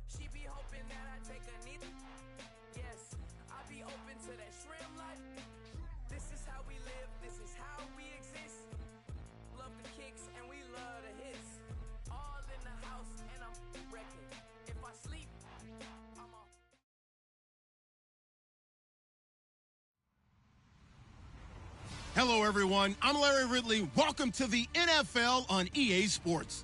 She be hoping that I take a knee. Yes, I be open to that shrimp life. This is how we live, this is how we exist. Love the kicks and we love the hits. All in the house and I'm wrecking. If I sleep, I'm off. Hello, everyone. I'm Larry Ridley. Welcome to the NFL on EA Sports.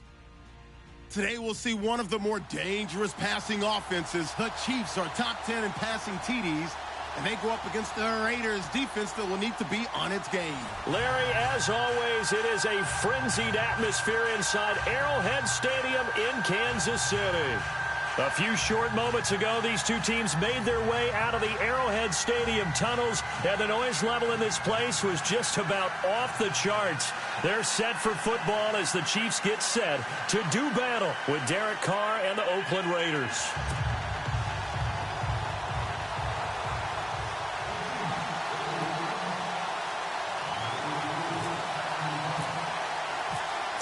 Today, we'll see one of the more dangerous passing offenses. The Chiefs are top 10 in passing TDs, and they go up against the Raiders defense that will need to be on its game. Larry, as always, it is a frenzied atmosphere inside Arrowhead Stadium in Kansas City. A few short moments ago, these two teams made their way out of the Arrowhead Stadium tunnels, and the noise level in this place was just about off the charts. They're set for football as the Chiefs get set to do battle with Derek Carr and the Oakland Raiders.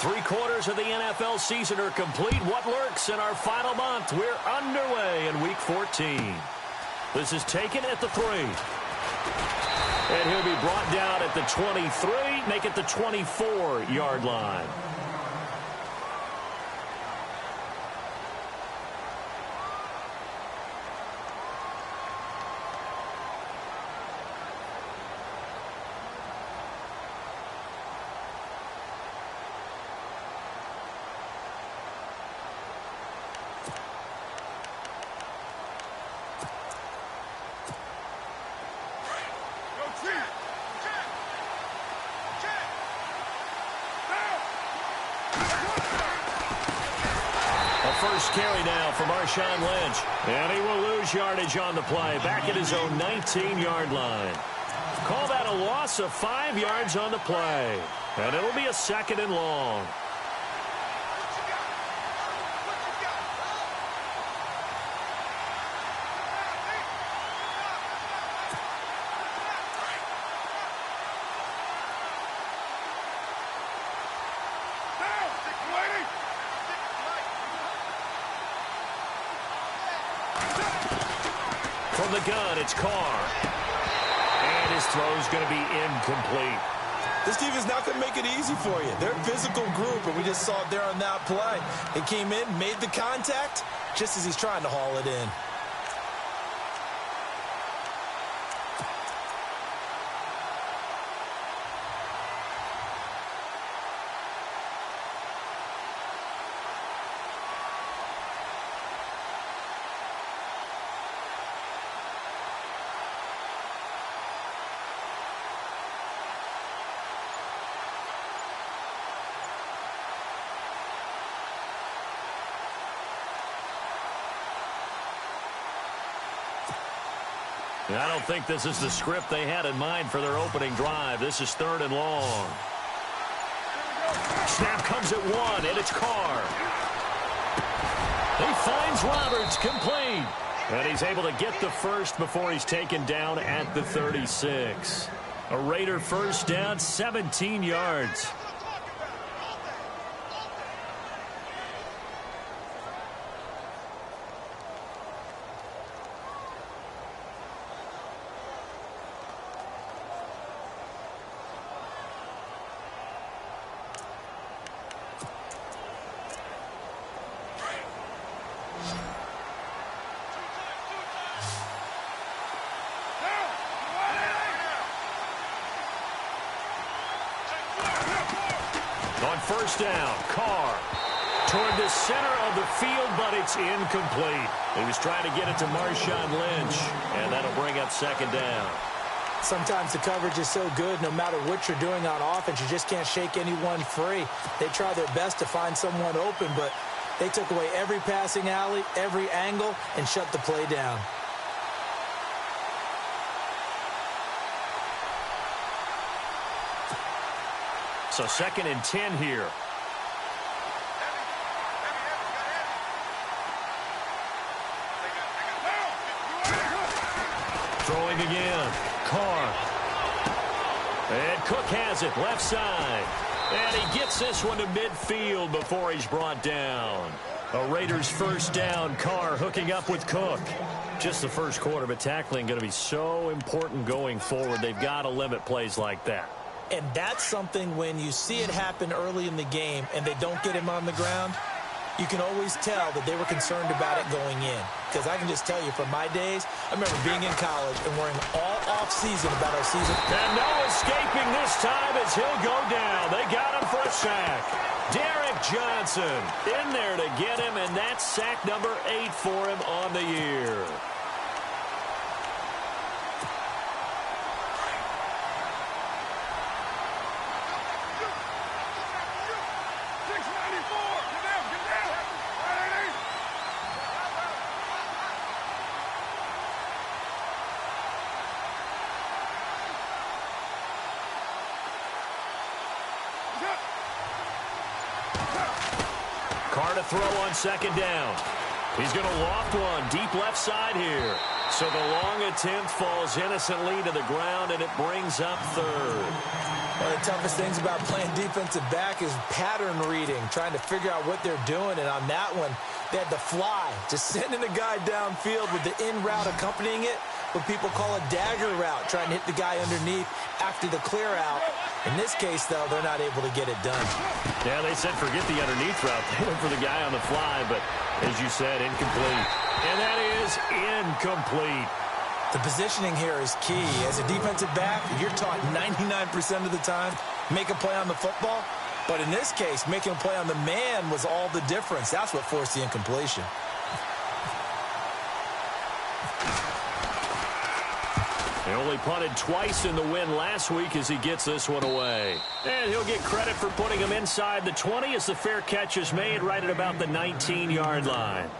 Three-quarters of the NFL season are complete. What lurks in our final month? We're underway in Week 14. This is taken at the 3. And he'll be brought down at the 23, make it the 24-yard line. First carry now for Marshawn Lynch. And he will lose yardage on the play. Back at his own 19-yard line. Call that a loss of 5 yards on the play. And it'll be a 2nd and long. From the gun, it's Carr. And his throw's going to be incomplete. This defense not going to make it easy for you. They're a physical group, and we just saw it there on that play. He came in, made the contact, just as he's trying to haul it in. I don't think this is the script they had in mind for their opening drive. This is 3rd and long. Snap comes at 1, and it's Carr. He finds Roberts, complete. And he's able to get the first before he's taken down at the 36. A Raider first down, 17 yards. On first down, Carr toward the center of the field, but it's incomplete. He was trying to get it to Marshawn Lynch, and that'll bring up 2nd down. Sometimes the coverage is so good, no matter what you're doing on offense, you just can't shake anyone free. They try their best to find someone open, but they took away every passing alley, every angle, and shut the play down. So 2nd and 10 here. Throwing again. Carr. And Cook has it left side. And he gets this one to midfield before he's brought down. A Raiders first down. Carr hooking up with Cook. Just the first quarter, but tackling going to be so important going forward. They've got to limit plays like that. And that's something when you see it happen early in the game and they don't get him on the ground, you can always tell that they were concerned about it going in. Because I can just tell you from my days, I remember being in college and worrying all off-season about our season. And no escaping this time as he'll go down. They got him for a sack. Derek Johnson in there to get him, and that's sack number 8 for him on the year. Carr to throw on second down. He's going to loft one deep left side here. So the long attempt falls innocently to the ground, and it brings up third. One of the toughest things about playing defensive back is pattern reading, trying to figure out what they're doing. And on that one, they had the fly, just sending a guy downfield with the in route accompanying it, what people call a dagger route, trying to hit the guy underneath after the clear out. In this case, though, they're not able to get it done. Yeah, they said forget the underneath route. They went for the guy on the fly, but as you said, incomplete. And that is incomplete. The positioning here is key. As a defensive back, you're taught 99% of the time, make a play on the football. But in this case, making a play on the man was all the difference. That's what forced the incompletion. He only punted twice in the win last week as he gets this one away. And he'll get credit for putting him inside the 20 as the fair catch is made right at about the 19-yard line.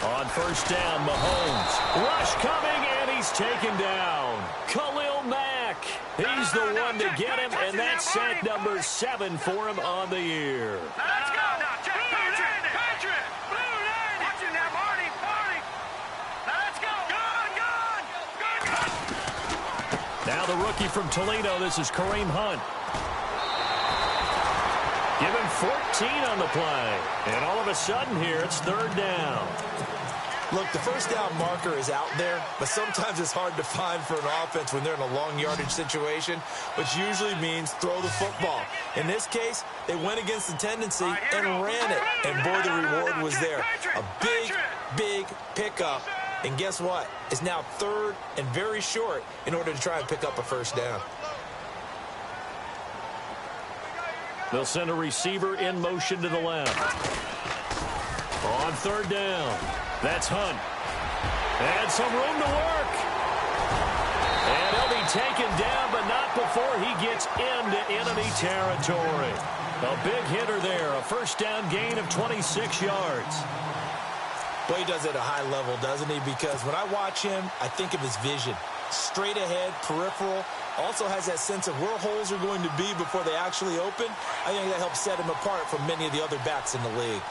On first down, Mahomes. Rush coming, and he's taken down. Khalil Mack. He's the one to get him, and that's sack number 7 for him on the year. Let's go now, Jack. Patriot. Blue line. Watch it now, Marty. Now let's go. Good. Now the rookie from Toledo, this is Kareem Hunt. Give him 14 on the play. And all of a sudden here, it's third down. Look, the first down marker is out there, but sometimes it's hard to find for an offense when they're in a long yardage situation, which usually means throw the football. In this case, they went against the tendency and ran it. And boy, the reward was there. A big pickup. And guess what? It's now third and very short in order to try and pick up a first down. They'll send a receiver in motion to the left. On third down, that's Hunt. And some room to work. And he'll be taken down, but not before he gets into enemy territory. A big hitter there, a first down gain of 26 yards. Well, he does it at a high level, doesn't he? Because when I watch him, I think of his vision. Straight ahead, peripheral. Also has that sense of where holes are going to be before they actually open. I think that helps set him apart from many of the other backs in the league.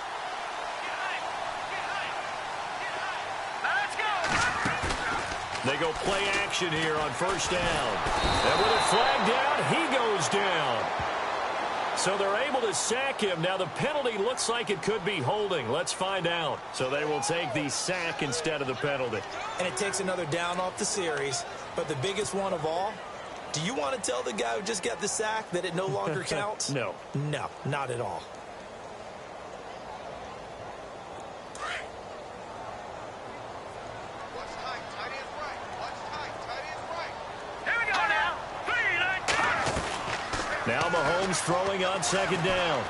They go play action here on first down. And with a flag down, he goes down. So they're able to sack him. Now the penalty looks like it could be holding. Let's find out. So they will take the sack instead of the penalty. And it takes another down off the series. But the biggest one of all, do you want to tell the guy who just got the sack that it no longer counts? No. No, not at all. Now Mahomes throwing on second down.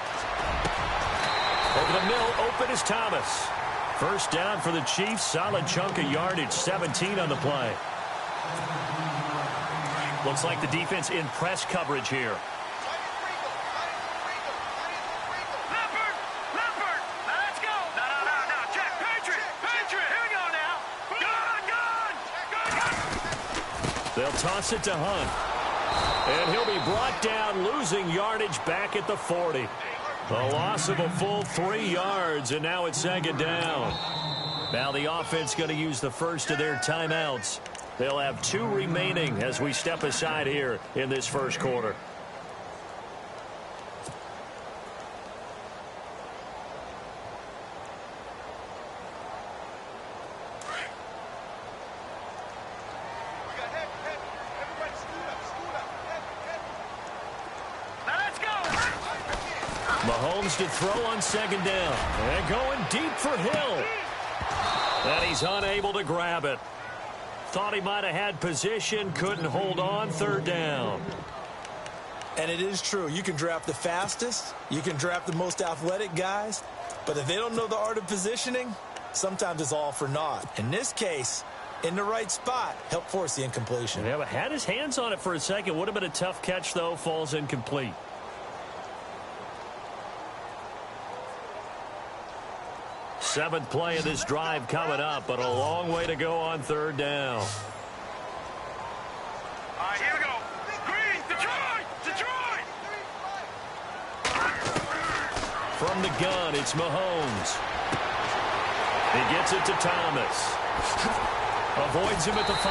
Over the middle, open is Thomas. First down for the Chiefs. Solid chunk of yardage, 17 on the play. Looks like the defense in press coverage here. Let's go. No, Jack. Patriot. Here we go now. Good. They'll toss it to Hunt. And he'll be brought down, losing yardage back at the 40. A loss of a full 3 yards, and now it's 2nd down. Now the offense going to use the first of their timeouts. They'll have 2 remaining as we step aside here in this first quarter. Mahomes to throw on 2nd down. And going deep for Hill. And he's unable to grab it. Thought he might have had position, couldn't hold on, 3rd down. And it is true. You can draft the fastest. You can draft the most athletic guys. But if they don't know the art of positioning, sometimes it's all for naught. In this case, in the right spot, helped force the incompletion. Yeah, but had his hands on it for a second. Would have been a tough catch, though. Falls incomplete. Seventh play of this drive coming up, but a long way to go on 3rd down. All right, here we go. Green, Detroit! Detroit! From the gun, it's Mahomes. He gets it to Thomas. Avoids him at the 5.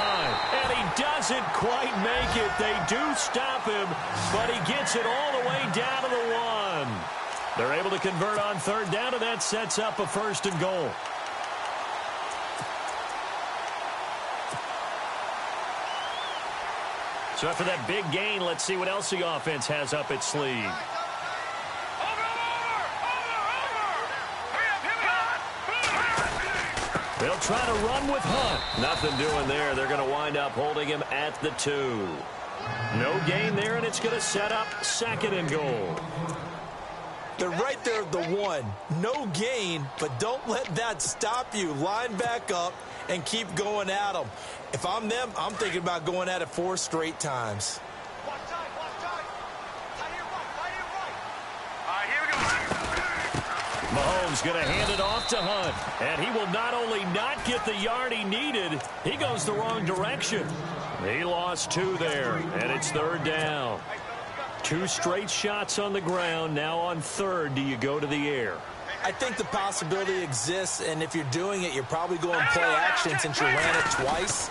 And he doesn't quite make it. They do stop him, but he gets it all the way down to the 1. They're able to convert on 3rd down, and that sets up a 1st and goal. So after that big gain, let's see what else the offense has up its sleeve. They'll try to run with Hunt. Nothing doing there. They're going to wind up holding him at the 2. No gain there, and it's going to set up 2nd and goal. They're right there at the 1. No gain, but don't let that stop you. Line back up and keep going at them. If I'm them, I'm thinking about going at it 4 straight times. Mahomes going to hand it off to Hunt. And he will not only not get the yard he needed, he goes the wrong direction. He lost 2 there, and it's 3rd down. 2 straight shots on the ground. Now on 3rd, do you go to the air? I think the possibility exists, and if you're doing it, you're probably going play action since you ran it twice.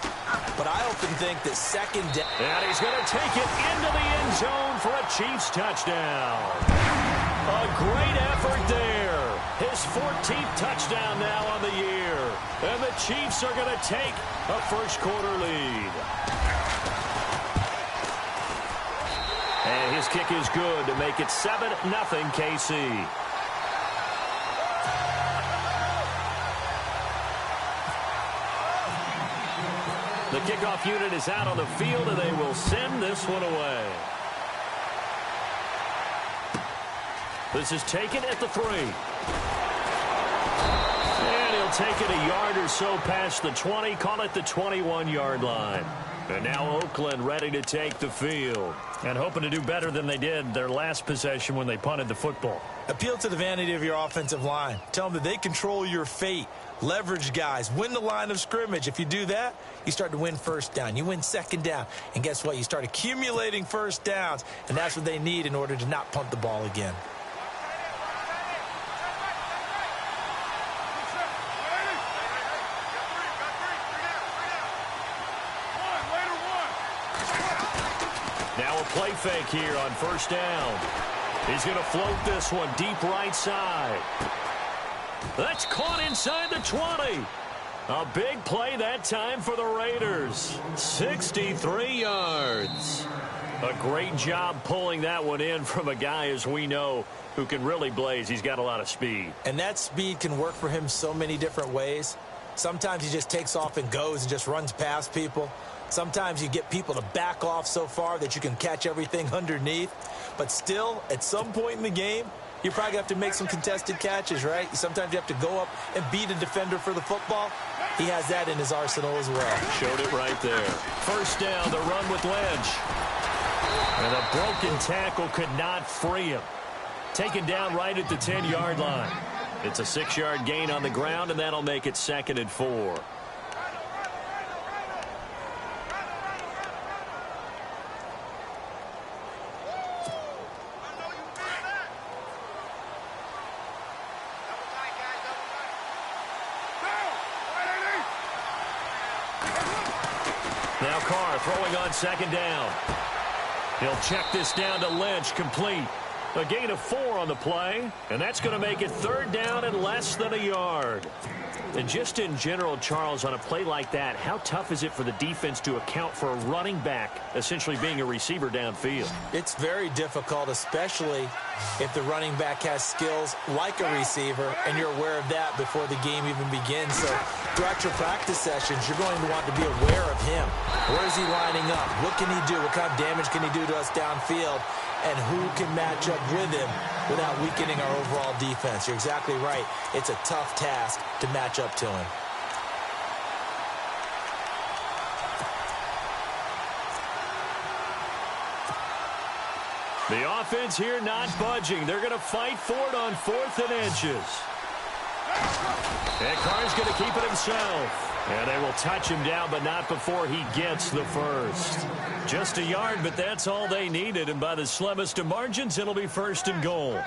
But I often think that 2nd down. And he's going to take it into the end zone for a Chiefs touchdown. A great effort there. His 14th touchdown now on the year. And the Chiefs are going to take a first-quarter lead. And his kick is good to make it 7-0 KC. The kickoff unit is out on the field, and they will send this one away. This is taken at the 3. And he'll take it a yard or so past the 20, call it the 21-yard line. And now Oakland ready to take the field and hoping to do better than they did their last possession when they punted the football. Appeal to the vanity of your offensive line. Tell them that they control your fate. Leverage guys. Win the line of scrimmage. If you do that, you start to win 1st down. You win 2nd down. And guess what? You start accumulating 1st downs. And that's what they need in order to not punt the ball again. Now a play fake here on 1st down. He's going to float this one deep right side. That's caught inside the 20. A big play that time for the Raiders. 63 yards. A great job pulling that one in from a guy, as we know, who can really blaze. He's got a lot of speed. And that speed can work for him so many different ways. Sometimes he just takes off and goes and just runs past people. Sometimes you get people to back off so far that you can catch everything underneath. But still, at some point in the game, you probably have to make some contested catches, right? Sometimes you have to go up and beat a defender for the football. He has that in his arsenal as well. Showed it right there. 1st down, the run with Lynch. And a broken tackle could not free him. Taken down right at the 10-yard line. It's a 6-yard gain on the ground, and that'll make it 2nd and 4. Now Carr throwing on second down. He'll check this down to Lynch, complete. A gain of 4 on the play, and that's going to make it third down and less than a yard. And just in general, Charles, on a play like that, how tough is it for the defense to account for a running back essentially being a receiver downfield? It's very difficult, especially if the running back has skills like a receiver, and you're aware of that before the game even begins. So throughout your practice sessions, you're going to want to be aware of him. Where is he lining up? What can he do? What kind of damage can he do to us downfield? And who can match up with him without weakening our overall defense? You're exactly right. It's a tough task to match up to him. The offense here not budging. They're going to fight for it on 4th and inches. And Carr's going to keep it himself. And they will touch him down, but not before he gets the first. Just a yard, but that's all they needed. And by the slimmest of margins, it'll be 1st and goal.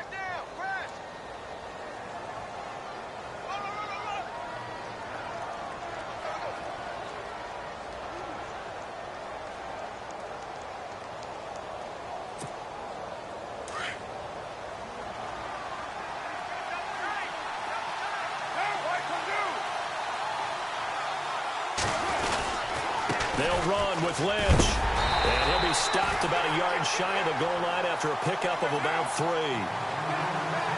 They'll run with Lynch. And he'll be stopped about a yard shy of the goal line after a pickup of about 3.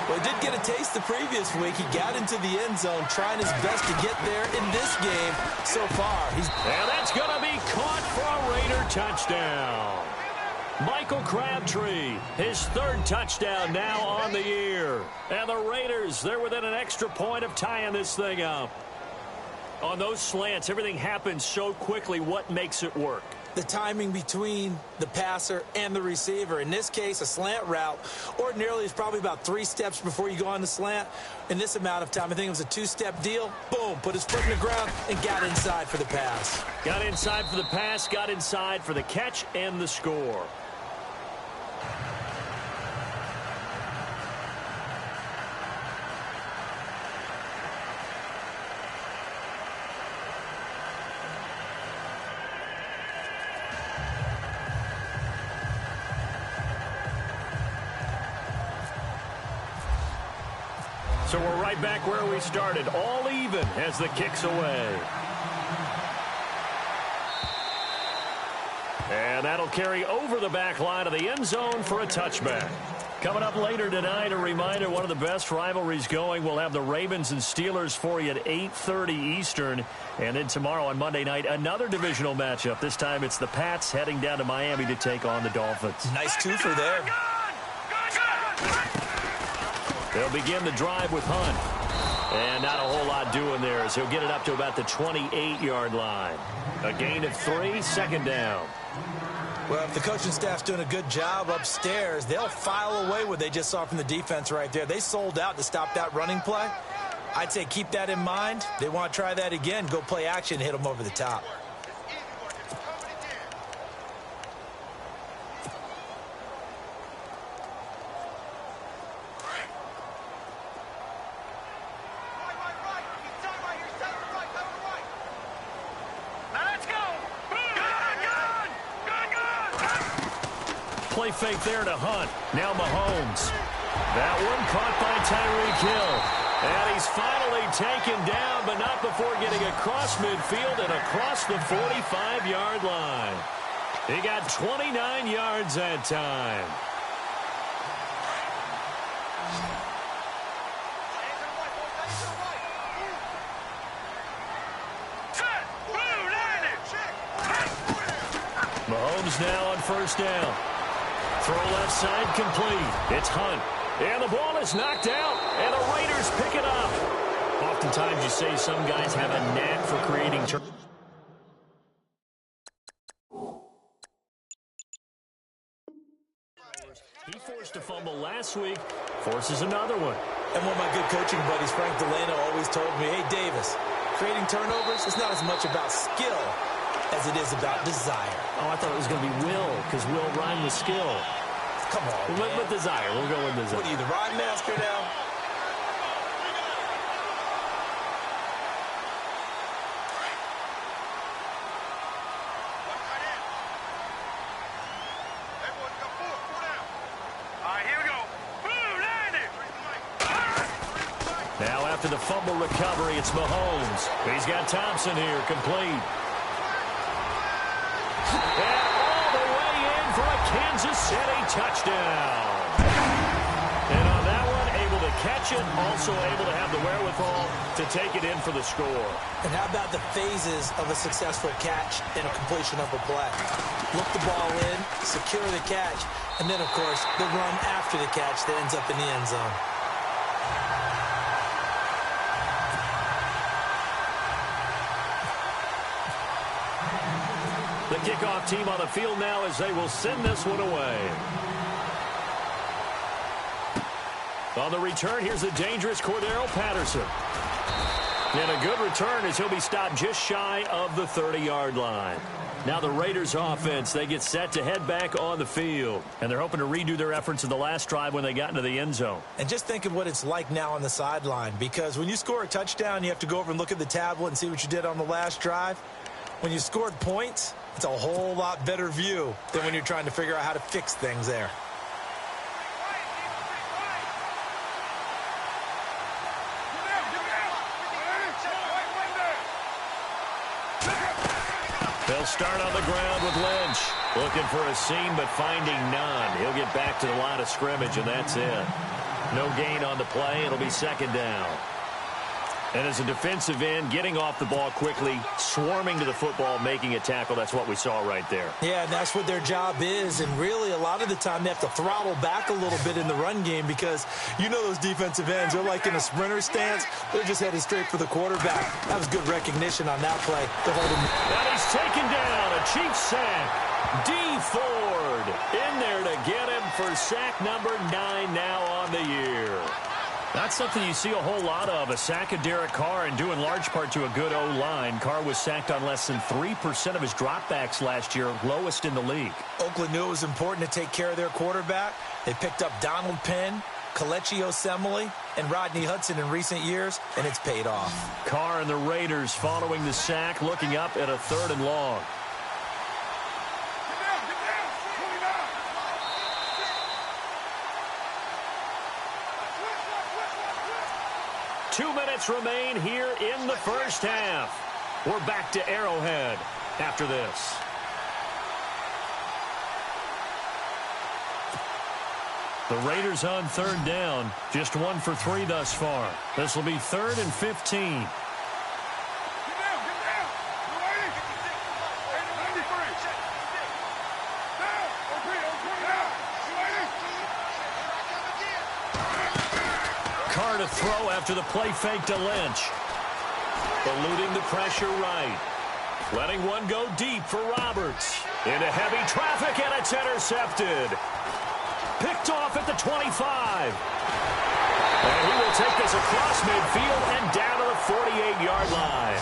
Well, he did get a taste the previous week. He got into the end zone trying his best to get there in this game so far. And that's going to be caught for a Raider touchdown. Michael Crabtree, his 3rd touchdown now on the year. And the Raiders, they're within an extra point of tying this thing up. On those slants, everything happens so quickly. What makes it work? The timing between the passer and the receiver. In this case, a slant route ordinarily is probably about 3 steps before you go on the slant. In this amount of time, I think it was a 2-step deal. Boom, put his foot in the ground and got inside for the pass. Got inside for the pass, got inside for the catch and the score. So we're right back where we started, all even as the kick's away. And that'll carry over the back line of the end zone for a touchback. Coming up later tonight, a reminder, one of the best rivalries going. We'll have the Ravens and Steelers for you at 8:30 Eastern. And then tomorrow on Monday night, another divisional matchup. This time it's the Pats heading down to Miami to take on the Dolphins. Nice twofer there. They'll begin the drive with Hunt. And not a whole lot doing there as he'll get it up to about the 28-yard line. A gain of 3, 2nd down. Well, if the coaching staff's doing a good job upstairs, they'll file away what they just saw from the defense right there. They sold out to stop that running play. I'd say keep that in mind. They want to try that again. Go play action, hit them over the top. Play fake there to Hunt. Now Mahomes. That one caught by Tyreek Hill. And he's finally taken down, but not before getting across midfield and across the 45-yard line. He got 29 yards that time. Mahomes now on 1st down. Throw left side complete. It's Hunt. And the ball is knocked out. And the Raiders pick it up. Oftentimes you say some guys have a knack for creating turnovers. He forced a fumble last week. Forces another one. And one of my good coaching buddies, Frank Delano, always told me, hey, Davis, creating turnovers is not as much about skill as it is about desire. Oh, I thought it was going to be will, because will rhyme with skill. Come on, man. With desire. We'll go with desire. What are you, the rhyme master now? after the fumble recovery. It's Mahomes. He's got Thompson here, complete. And all the way in for a Kansas City touchdown. And on that one, able to catch it, also able to have the wherewithal to take it in for the score. And how about the phases of a successful catch and a completion of a play? Look the ball in, secure the catch, and then, of course, the run after the catch that ends up in the end zone. The kickoff team on the field now as they will send this one away. On the return, here's the dangerous Cordero Patterson. And a good return as he'll be stopped just shy of the 30-yard line. Now the Raiders offense, they get set to head back on the field. And they're hoping to redo their efforts in the last drive when they got into the end zone. And just think of what it's like now on the sideline. Because when you score a touchdown, you have to go over and look at the tablet and see what you did on the last drive. When you scored points, it's a whole lot better view than when you're trying to figure out how to fix things there. They'll start on the ground with Lynch. Looking for a seam, but finding none. He'll get back to the line of scrimmage, and that's it. No gain on the play. It'll be second down. And as a defensive end, getting off the ball quickly, swarming to the football, making a tackle, that's what we saw right there. Yeah, and that's what their job is. And really, a lot of the time, they have to throttle back a little bit in the run game because you know those defensive ends, they're like in a sprinter stance. They're just headed straight for the quarterback. That was good recognition on that play to hold him. And he's taken down. A Chiefs sack. D. Ford in there to get him for sack number 9 now on the year. That's something you see a whole lot of, a sack of Derek Carr, and due in large part to a good O-line. Carr was sacked on less than 3% of his dropbacks last year, lowest in the league. Oakland knew it was important to take care of their quarterback. They picked up Donald Penn, Kelechi Osemele, and Rodney Hudson in recent years, and it's paid off. Carr and the Raiders following the sack, looking up at a 3rd and long. 2 minutes remain here in the first half. We're back to Arrowhead after this. The Raiders on 3rd down, just 1 for 3 thus far. This will be 3rd and 15. Carr to throw after the play fake to Lynch. Eluding the pressure right. Letting one go deep for Roberts. Into heavy traffic, and it's intercepted. Picked off at the 25. And he will take this across midfield and down to the 48-yard line.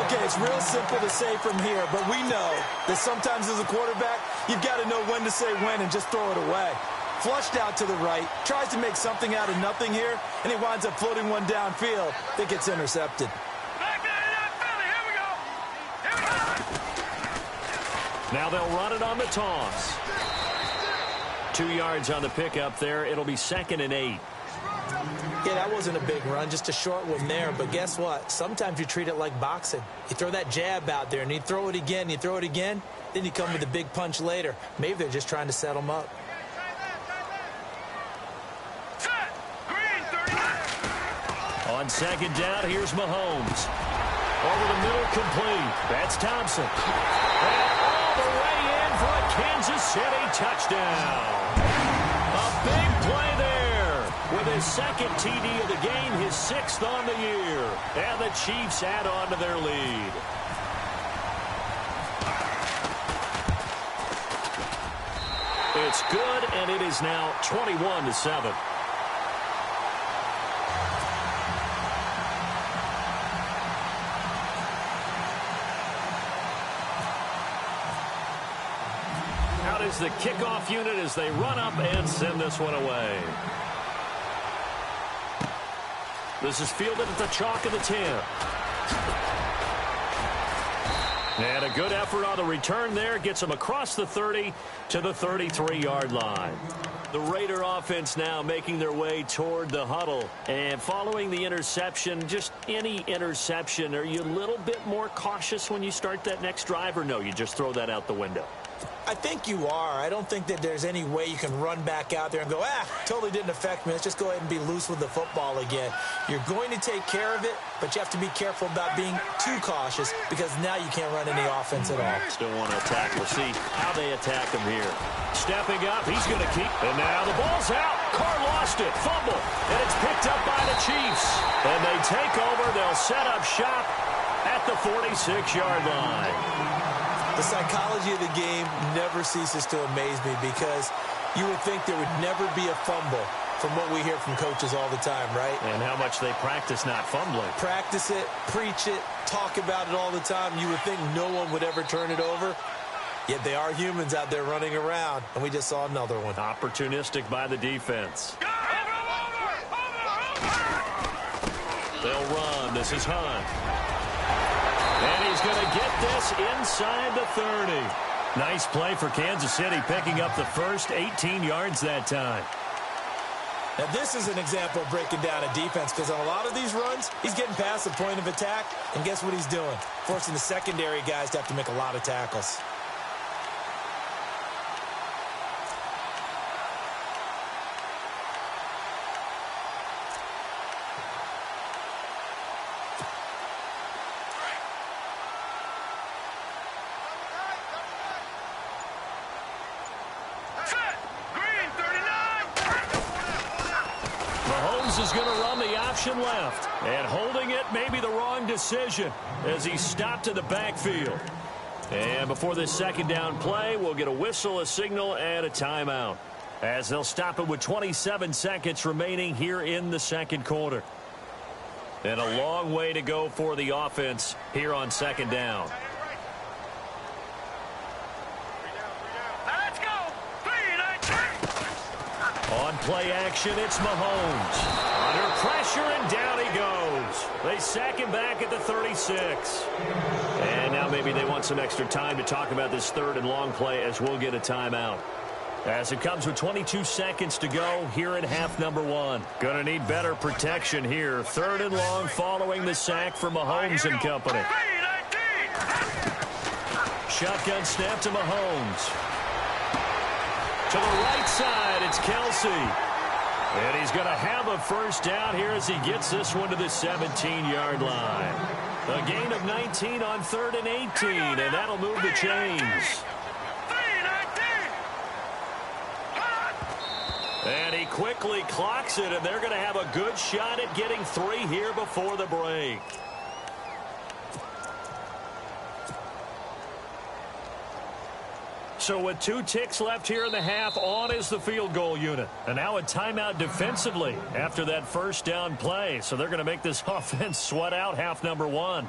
Okay, it's real simple to say from here, but we know that sometimes as a quarterback, you've got to know when to say when and just throw it away. Flushed out to the right, tries to make something out of nothing here, and he winds up floating one downfield that gets intercepted. Now they'll run it on the toss. 2 yards on the pickup there. It'll be 2nd and 8. Yeah, that wasn't a big run, just a short one there. But guess what? Sometimes you treat it like boxing. You throw that jab out there, and you throw it again, you throw it again, then you come with a big punch later. Maybe they're just trying to set them up. On 2nd down, here's Mahomes. Over the middle, complete. That's Thompson. And all the way in for a Kansas City touchdown. A big play there with his 2nd TD of the game, his 6th on the year. And the Chiefs add on to their lead. It's good, and it is now 21-7. Is the kickoff unit as they run up and send this one away. This is fielded at the chalk of the 10. And a good effort on the return there. Gets them across the 30 to the 33-yard line. The Raider offense now making their way toward the huddle. And following the interception, just any interception, are you a little bit more cautious when you start that next drive, or no, you just throw that out the window? I think you are. I don't think that there's any way you can run back out there and go, totally didn't affect me. Let's just go ahead and be loose with the football again. You're going to take care of it, but you have to be careful about being too cautious because now you can't run any offense at all. Still want to attack. We'll see how they attack him here. Stepping up, he's going to keep. And now the ball's out. Carr lost it. Fumble. And it's picked up by the Chiefs. And they take over. They'll set up shop at the 46-yard line. The psychology of the game never ceases to amaze me because you would think there would never be a fumble from what we hear from coaches all the time, right? And how much they practice not fumbling. Practice it, preach it, talk about it all the time. You would think no one would ever turn it over. Yet they are humans out there running around, and we just saw another one. Opportunistic by the defense. They'll run. This is Hunt. And he's going to get this inside the 30. Nice play for Kansas City, picking up the first 18 yards that time. Now, this is an example of breaking down a defense because on a lot of these runs, he's getting past the point of attack, and guess what he's doing? Forcing the secondary guys to have to make a lot of tackles. Is going to run the option left. And holding it may be the wrong decision as he stopped in the backfield. And before this second down play, we'll get a whistle, a signal, and a timeout. As they'll stop it with 27 seconds remaining here in the second quarter. And a long way to go for the offense here on second down. On play action, it's Mahomes. Under pressure, and down he goes. They sack him back at the 36. And now maybe they want some extra time to talk about this third and long play as we'll get a timeout. As it comes with 22 seconds to go here in half number one. Going to need better protection here. Third and long following the sack for Mahomes and company. Shotgun snap to Mahomes. To the right side, it's Kelsey. And he's going to have a first down here as he gets this one to the 17-yard line. A gain of 19 on 3rd and 18, and that'll move the chains. And he quickly clocks it, and they're going to have a good shot at getting 3 here before the break. So with 2 ticks left here in the half, on is the field goal unit. And now a timeout defensively after that first down play. So they're going to make this offense sweat out half number one.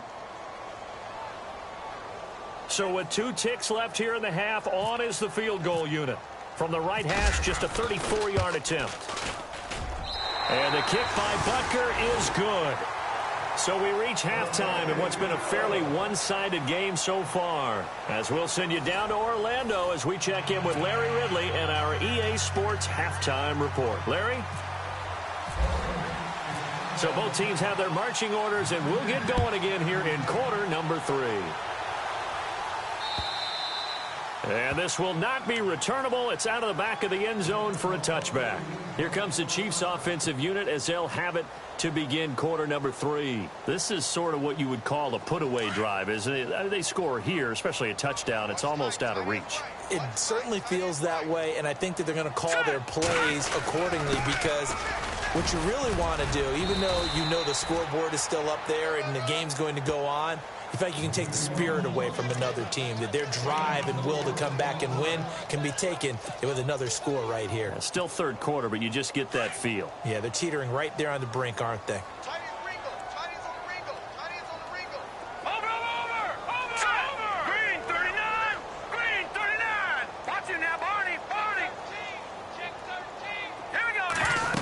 So with 2 ticks left here in the half, on is the field goal unit. From the right hash, just a 34-yard attempt. And the kick by Butker is good. So we reach halftime in what's been a fairly one-sided game so far. As we'll send you down to Orlando as we check in with Larry Ridley and our EA Sports Halftime Report. Larry? So both teams have their marching orders, and we'll get going again here in quarter number 3. And this will not be returnable. It's out of the back of the end zone for a touchback. Here comes the Chiefs offensive unit as they'll have it to begin quarter number 3. This is sort of what you would call a put-away drive, isn't it? They score here, especially a touchdown. It's almost out of reach. It certainly feels that way, and I think that they're going to call their plays accordingly because what you really want to do, even though you know the scoreboard is still up there and the game's going to go on, in fact, you can take the spirit away from another team, that their drive and will to come back and win can be taken with another score right here. Still third quarter, but you just get that feel. Yeah, they're teetering right there on the brink, aren't they? Green 39! Green 39! Watch it now, Barney! Barney! Check 13! Here we go now!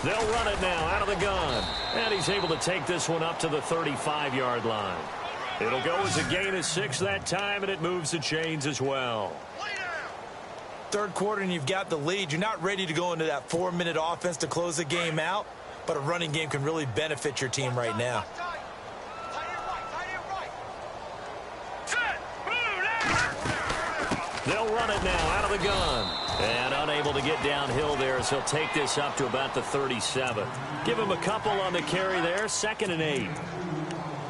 They'll run it now out of the gun. And he's able to take this one up to the 35-yard line. It'll go as a gain of 6 that time, and it moves the chains as well. Third quarter, and you've got the lead. You're not ready to go into that 4-minute offense to close the game out, but a running game can really benefit your team right now. They'll run it now out of the gun. And unable to get downhill there as he'll take this up to about the 37. Give him a couple on the carry there. 2nd and 8.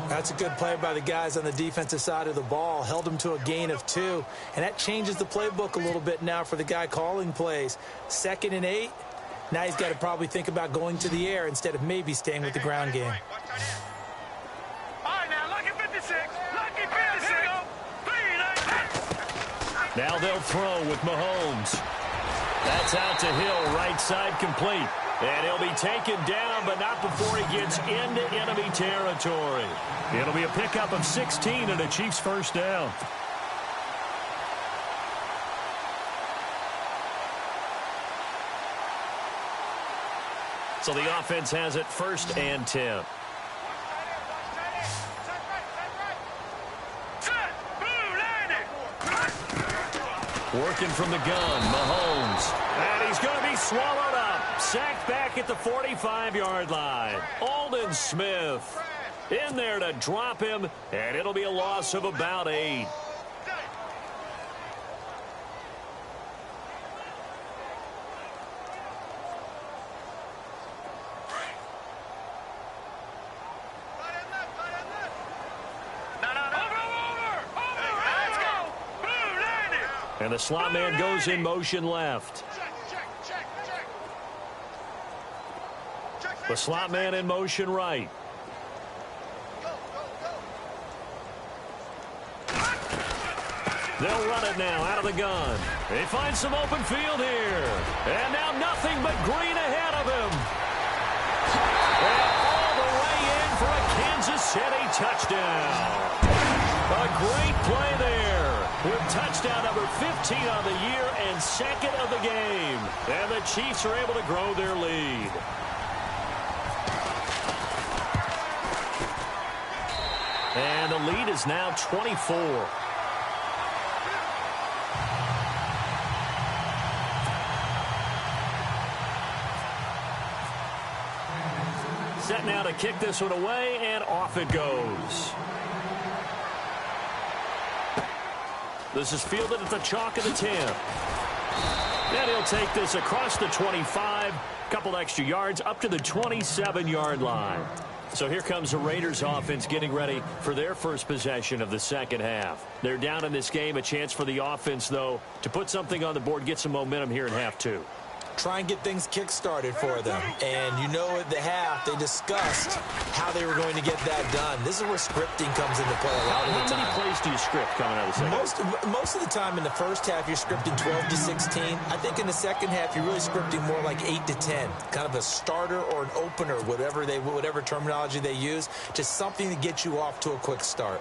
That's a good play by the guys on the defensive side of the ball. Held him to a gain of 2. And that changes the playbook a little bit now for the guy calling plays. 2nd and 8. Now he's got to probably think about going to the air instead of maybe staying with the ground game. All right, now, lucky 56. Lucky 56. Now they'll throw with Mahomes. That's out to Hill, right side complete. And he'll be taken down, but not before he gets into enemy territory. It'll be a pickup of 16 and a Chiefs first down. So the offense has it 1st and 10. Working from the gun, Mahomes. And he's going to be swallowed up. Sacked back at the 45-yard line. Aldon Smith in there to drop him, and it'll be a loss of about 8. And the slot man goes in motion left. The slot man in motion right. They'll run it now out of the gun. They find some open field here. And now nothing but green ahead of him. And all the way in for a Kansas City touchdown. A great play there with touchdown number 15 on the year and 2nd of the game. And the Chiefs are able to grow their lead. And the lead is now 24. Set now to kick this one away, and off it goes. This is fielded at the chalk of the 10. And he'll take this across the 25, couple extra yards up to the 27-yard line. So here comes the Raiders offense getting ready for their first possession of the second half. They're down in this game. A chance for the offense, though, to put something on the board, get some momentum here in half 2. Try and get things kick-started for them. And you know at the half, they discussed how they were going to get that done. This is where scripting comes into play a lot of the time. How many plays do you script coming out of the second? Most of the time in the first half, you're scripting 12 to 16. I think in the second half, you're really scripting more like 8 to 10. Kind of a starter or an opener, whatever terminology they use. Just something to get you off to a quick start.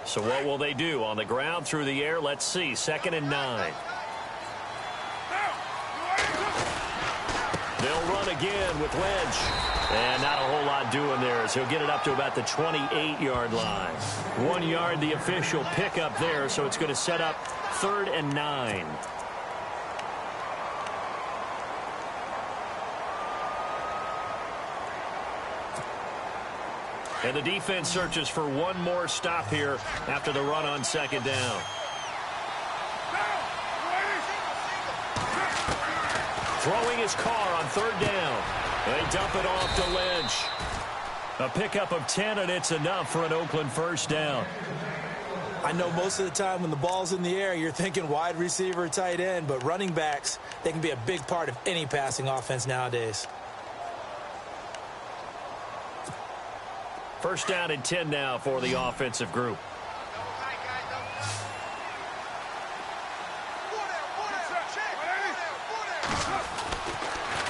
So what will they do? On the ground, through the air, let's see. 2nd and 9. They'll run again with Wedge. And not a whole lot doing there as he'll get it up to about the 28-yard line. 1 yard, the official pickup there, so it's going to set up 3rd and 9. And the defense searches for one more stop here after the run on 2nd down. Throwing his car on 3rd down. They dump it off to Lynch. A pickup of 10, and it's enough for an Oakland first down. I know most of the time when the ball's in the air, you're thinking wide receiver, tight end, but running backs, they can be a big part of any passing offense nowadays. First down and 10 now for the offensive group.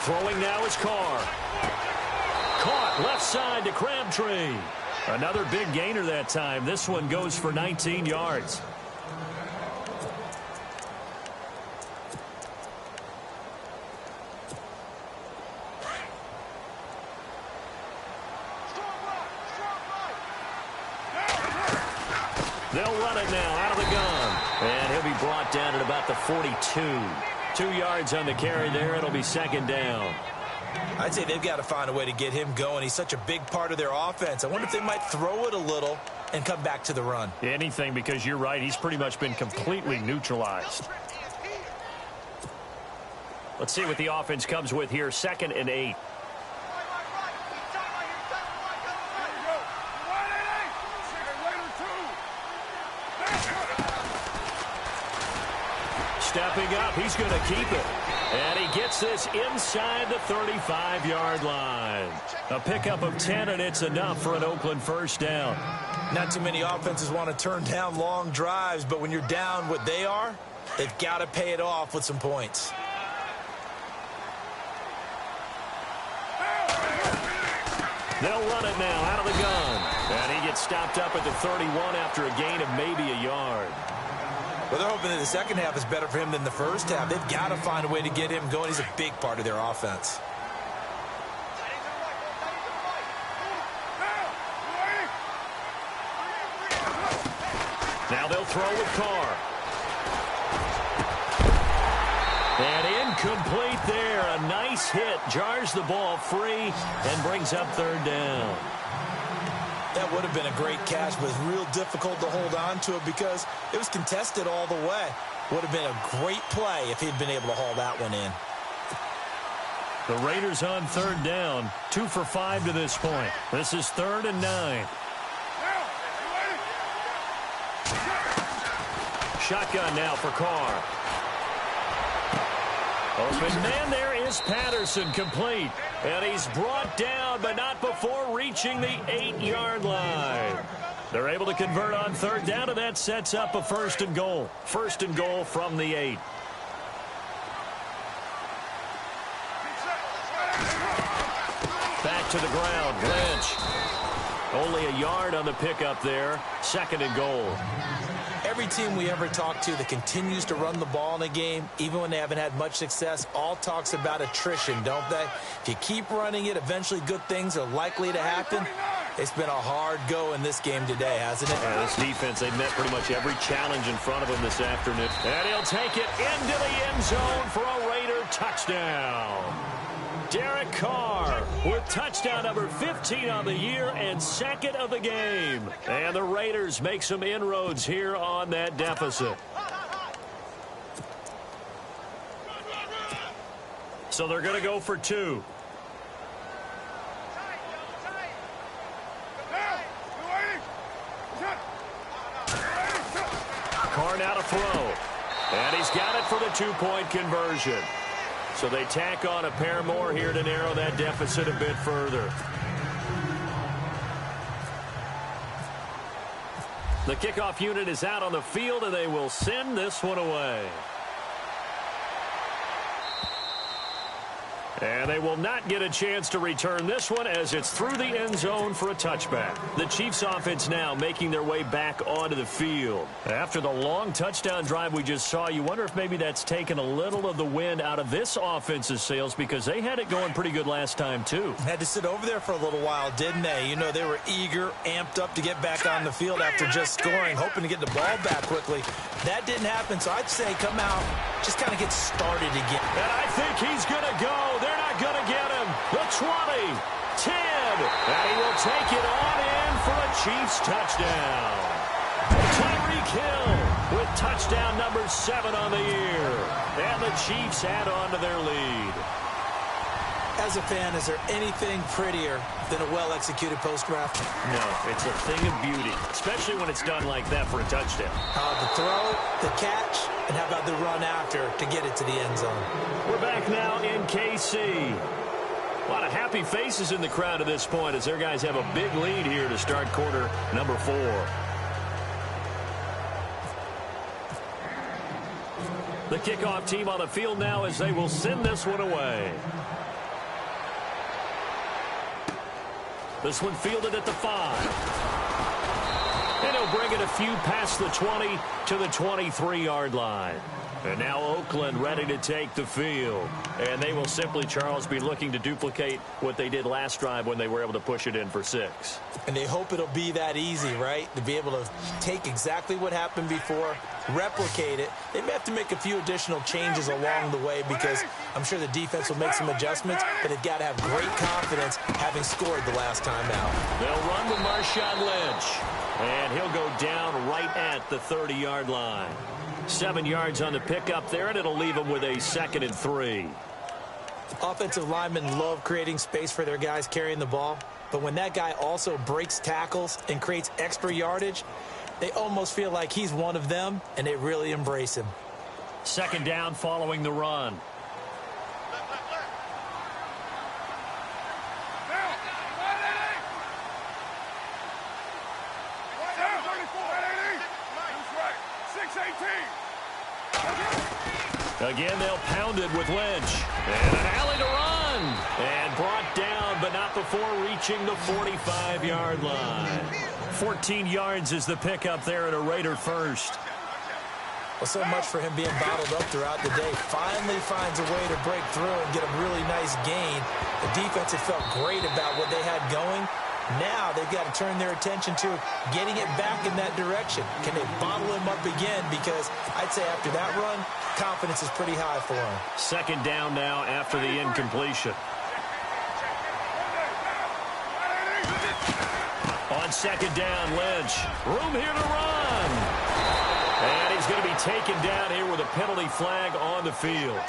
Throwing now is Carr. Caught left side to Crabtree. Another big gainer that time. This one goes for 19 yards. They'll run it now out of the gun. And he'll be brought down at about the 42. 2 yards on the carry there. It'll be second down. I'd say they've got to find a way to get him going. He's such a big part of their offense. I wonder if they might throw it a little and come back to the run. Anything, because you're right. He's pretty much been completely neutralized. Let's see what the offense comes with here. 2nd and 8. Stepping up, he's going to keep it. And he gets this inside the 35-yard line. A pickup of 10, and it's enough for an Oakland first down. Not too many offenses want to turn down long drives, but when you're down what they are, they've got to pay it off with some points. They'll run it now out of the gun. And he gets stopped up at the 31 after a gain of maybe a yard. Well, they're hoping that the second half is better for him than the first half. They've got to find a way to get him going. He's a big part of their offense. Now they'll throw with Carr. And incomplete there. A nice hit. Jars the ball free and brings up 3rd down. That would have been a great catch, but it's real difficult to hold on to it because it was contested all the way. Would have been a great play if he'd been able to haul that one in. The Raiders on 3rd down. 2 for 5 to this point. This is 3rd and 9. Shotgun now for Carr. Open man there is Patterson, complete. And he's brought down, but not before reaching the 8-yard line. They're able to convert on 3rd down, and that sets up a 1st and goal. 1st and goal from the 8. Back to the ground, Lynch. Only a yard on the pickup there. 2nd and goal. Every team we ever talk to that continues to run the ball in a game, even when they haven't had much success, all talks about attrition, don't they? If you keep running it, eventually good things are likely to happen. It's been a hard go in this game today, hasn't it? Yeah, this defense, they met pretty much every challenge in front of them this afternoon. And he'll take it into the end zone for a Raider touchdown. Derek Carr with touchdown number 15 on the year and 2nd of the game. And the Raiders make some inroads here on that deficit. So they're going to go for 2. Carr now to throw. And he's got it for the 2-point conversion. So they tack on a pair more here to narrow that deficit a bit further. The kickoff unit is out on the field, and they will send this one away. And they will not get a chance to return this one as it's through the end zone for a touchback. The Chiefs offense now making their way back onto the field. After the long touchdown drive we just saw, you wonder if maybe that's taken a little of the wind out of this offense's sails because they had it going pretty good last time too. Had to sit over there for a little while, didn't they? You know, they were eager, amped up to get back on the field after just scoring, hoping to get the ball back quickly. That didn't happen, so I'd say come out, just kind of get started again. And I think he's going to go. They're not going to get him. The 20, 10, and he will take it on in for a Chiefs touchdown. Tyreek Hill with touchdown number 7 on the year. And the Chiefs add on to their lead. As a fan, is there anything prettier than a well-executed post-draft? No, it's a thing of beauty, especially when it's done like that for a touchdown. The throw, the catch, and how about the run after to get it to the end zone? We're back now in KC. A lot of happy faces in the crowd at this point as their guys have a big lead here to start quarter number 4. The kickoff team on the field now as they will send this one away. This one fielded at the 5. And he'll bring it a few past the 20 to the 23-yard line. And now Oakland ready to take the field. And they will simply, Charles, be looking to duplicate what they did last drive when they were able to push it in for 6. And they hope it'll be that easy, right? To be able to take exactly what happened before, replicate it. They may have to make a few additional changes along the way because I'm sure the defense will make some adjustments, but they've got to have great confidence having scored the last time out. They'll run with Marshawn Lynch. And he'll go down right at the 30-yard line. 7 yards on the pickup there, and it'll leave them with a 2nd and 3. Offensive linemen love creating space for their guys carrying the ball, but when that guy also breaks tackles and creates extra yardage, they almost feel like he's one of them, and they really embrace him. 2nd down following the run. Again, they'll pound it with Lynch. And an alley to run. And brought down, but not before reaching the 45-yard line. 14 yards is the pickup there at a Raider first. Well, so much for him being bottled up throughout the day. Finally finds a way to break through and get a really nice gain. The defense had felt great about what they had going. Now they've got to turn their attention to getting it back in that direction. Can they bottle him up again? Because I'd say after that run, confidence is pretty high for him. 2nd down now after the incompletion. On 2nd down, Lynch. Room here to run. And he's going to be taken down here with a penalty flag on the field.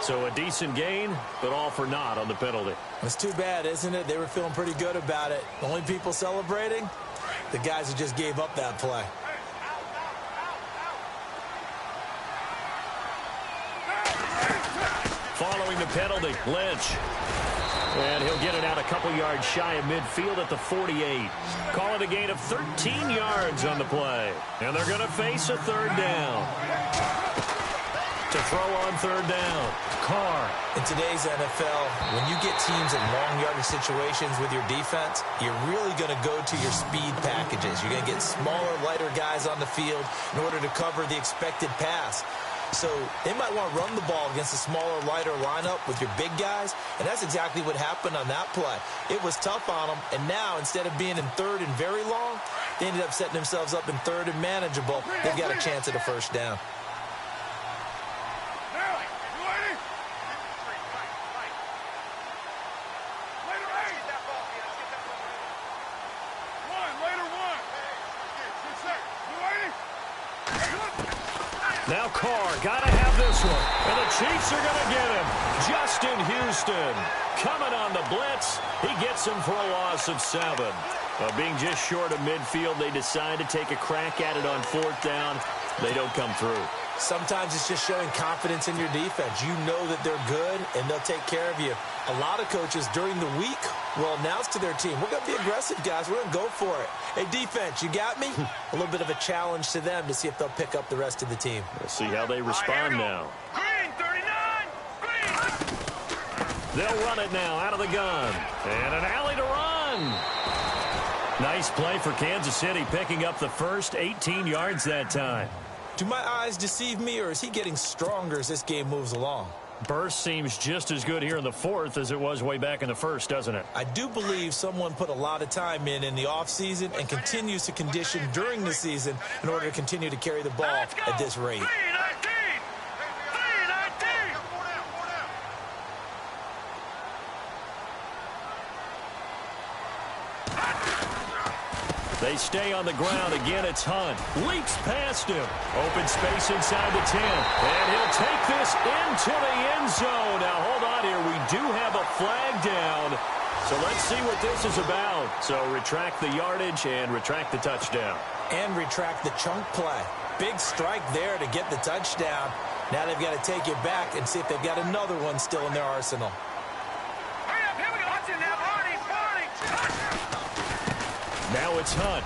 So a decent gain, but all for naught on the penalty. It's too bad, isn't it? They were feeling pretty good about it. The only people celebrating, the guys who just gave up that play. Following the penalty, Lynch. And he'll get it out a couple yards shy of midfield at the 48. Call it a gain of 13 yards on the play. And they're going to face a 3rd down. To throw on 3rd down, Carr. In today's NFL, when you get teams in long yardage situations with your defense, you're really going to go to your speed packages. You're going to get smaller, lighter guys on the field in order to cover the expected pass. So they might want to run the ball against a smaller, lighter lineup with your big guys, and that's exactly what happened on that play. It was tough on them, and now instead of being in 3rd and very long, they ended up setting themselves up in 3rd and manageable. They've got a chance at a 1st down. Now Carr, got to have this one. And the Chiefs are going to get him. Justin Houston coming on the blitz. He gets him for a loss of 7. Being just short of midfield, they decide to take a crack at it on 4th down. They don't come through. Sometimes it's just showing confidence in your defense. You know that they're good, and they'll take care of you. A lot of coaches during the week will announce to their team, we're going to be aggressive, guys. We're going to go for it. Hey, defense, you got me? A little bit of a challenge to them to see if they'll pick up the rest of the team. We'll see how they respond now. Green 39. Green. They'll run it now out of the gun. And an alley to run. Nice play for Kansas City, picking up the first 18 yards that time. Do my eyes deceive me, or is he getting stronger as this game moves along? Burst seems just as good here in the 4th as it was way back in the 1st, doesn't it? I do believe someone put a lot of time in the offseason and continues to condition during the season in order to continue to carry the ball at this rate. 319. 319. They stay on the ground. Again, it's Hunt. Leaps past him. Open space inside the 10. And he'll take this into the end zone. Now, hold on here. We do have a flag down. So let's see what this is about. So retract the yardage and retract the touchdown. And retract the chunk play. Big strike there to get the touchdown. Now they've got to take it back and see if they've got another one still in their arsenal. Hurry up. Here we go. Watch it now. Barney. Now it's Hunt.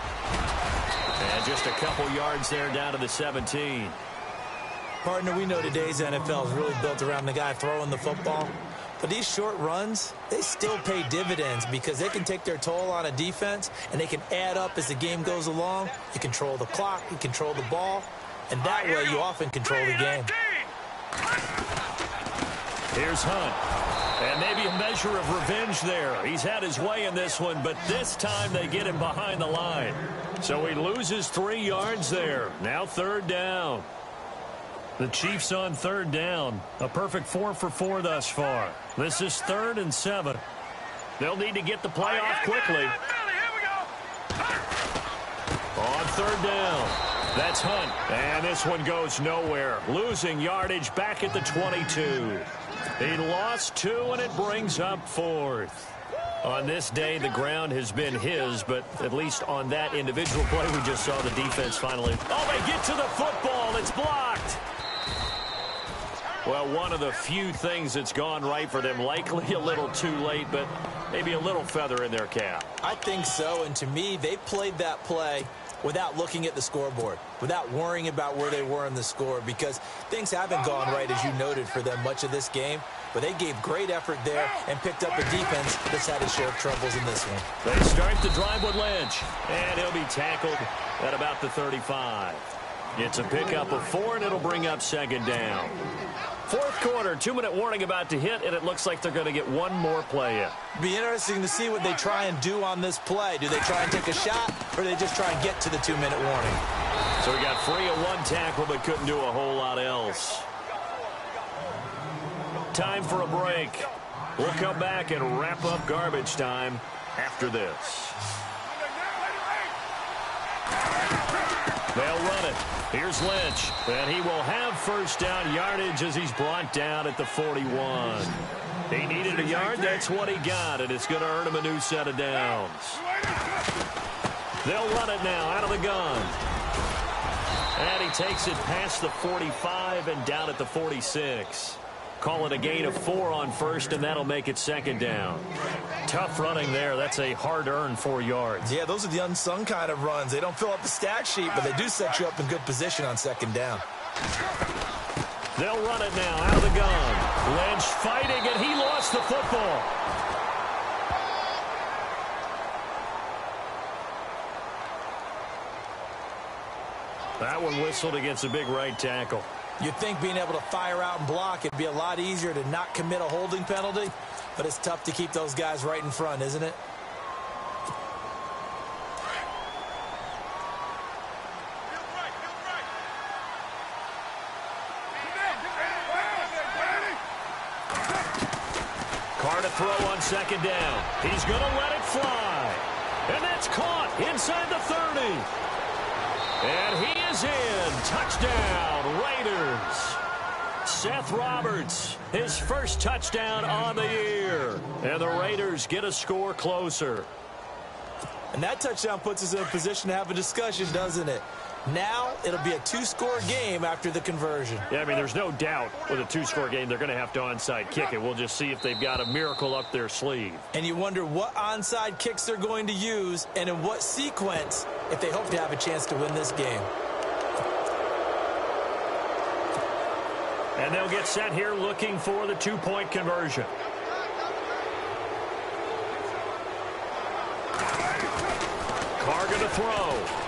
And just a couple yards there down to the 17. Partner, we know today's NFL is really built around the guy throwing the football. But these short runs, they still pay dividends because they can take their toll on a defense, and they can add up as the game goes along. You control the clock, you control the ball, and that way you often control the game. Here's Hunt. And maybe a measure of revenge there. He's had his way in this one, but this time they get him behind the line. So he loses 3 yards there. Now 3rd down. The Chiefs on 3rd down. A perfect 4 for 4 thus far. This is 3rd and 7. They'll need to get the play off quickly. On 3rd down. That's Hunt. And this one goes nowhere. Losing yardage back at the 22. He lost 2, and it brings up 4th. On this day, the ground has been his, but at least on that individual play, we just saw the defense finally. Oh, they get to the football. It's blocked. Well, one of the few things that's gone right for them, likely a little too late, but maybe a little feather in their cap. I think so, and to me, they played that play without looking at the scoreboard, without worrying about where they were in the score, because things haven't gone right, as you noted, for them much of this game. But they gave great effort there and picked up a defense that's had its share of troubles in this one. They start the drive with Lynch, and he'll be tackled at about the 35. It's a pickup of 4, and it'll bring up 2nd down. 4th quarter, 2-minute warning about to hit, and it looks like they're going to get one more play in. Be interesting to see what they try and do on this play. Do they try and take a shot, or do they just try and get to the 2-minute warning? So he got free of 1 tackle, but couldn't do a whole lot else. Time for a break. We'll come back and wrap up garbage time after this. They'll run it. Here's Lynch, and he will have 1st down yardage as he's brought down at the 41. He needed a yard. That's what he got, and it's going to earn him a new set of downs. They'll run it now out of the gun. And he takes it past the 45 and down at the 46. Call it a gain of 4 on 1st, and that'll make it 2nd down. Tough running there. That's a hard-earned 4 yards. Yeah, those are the unsung kind of runs. They don't fill up the stat sheet, but they do set you up in good position on 2nd down. They'll run it now out of the gun. Lynch fighting, and he lost the football. That one whistled against a big right tackle. You'd think being able to fire out and block, it'd be a lot easier to not commit a holding penalty, but it's tough to keep those guys right in front, isn't it? Carr to throw on 2nd down. He's going to let it fly. And that's caught inside the 30. And he is in. Touchdown, Raiders. Seth Roberts, his 1st touchdown on the year. And the Raiders get a score closer. And that touchdown puts us in a position to have a discussion, doesn't it? Now it'll be a 2-score game after the conversion. Yeah, I mean, there's no doubt with a 2-score game they're going to have to onside kick it. We'll just see if they've got a miracle up their sleeve. And you wonder what onside kicks they're going to use and in what sequence if they hope to have a chance to win this game. And they'll get set here looking for the 2-point conversion. Carr going to throw.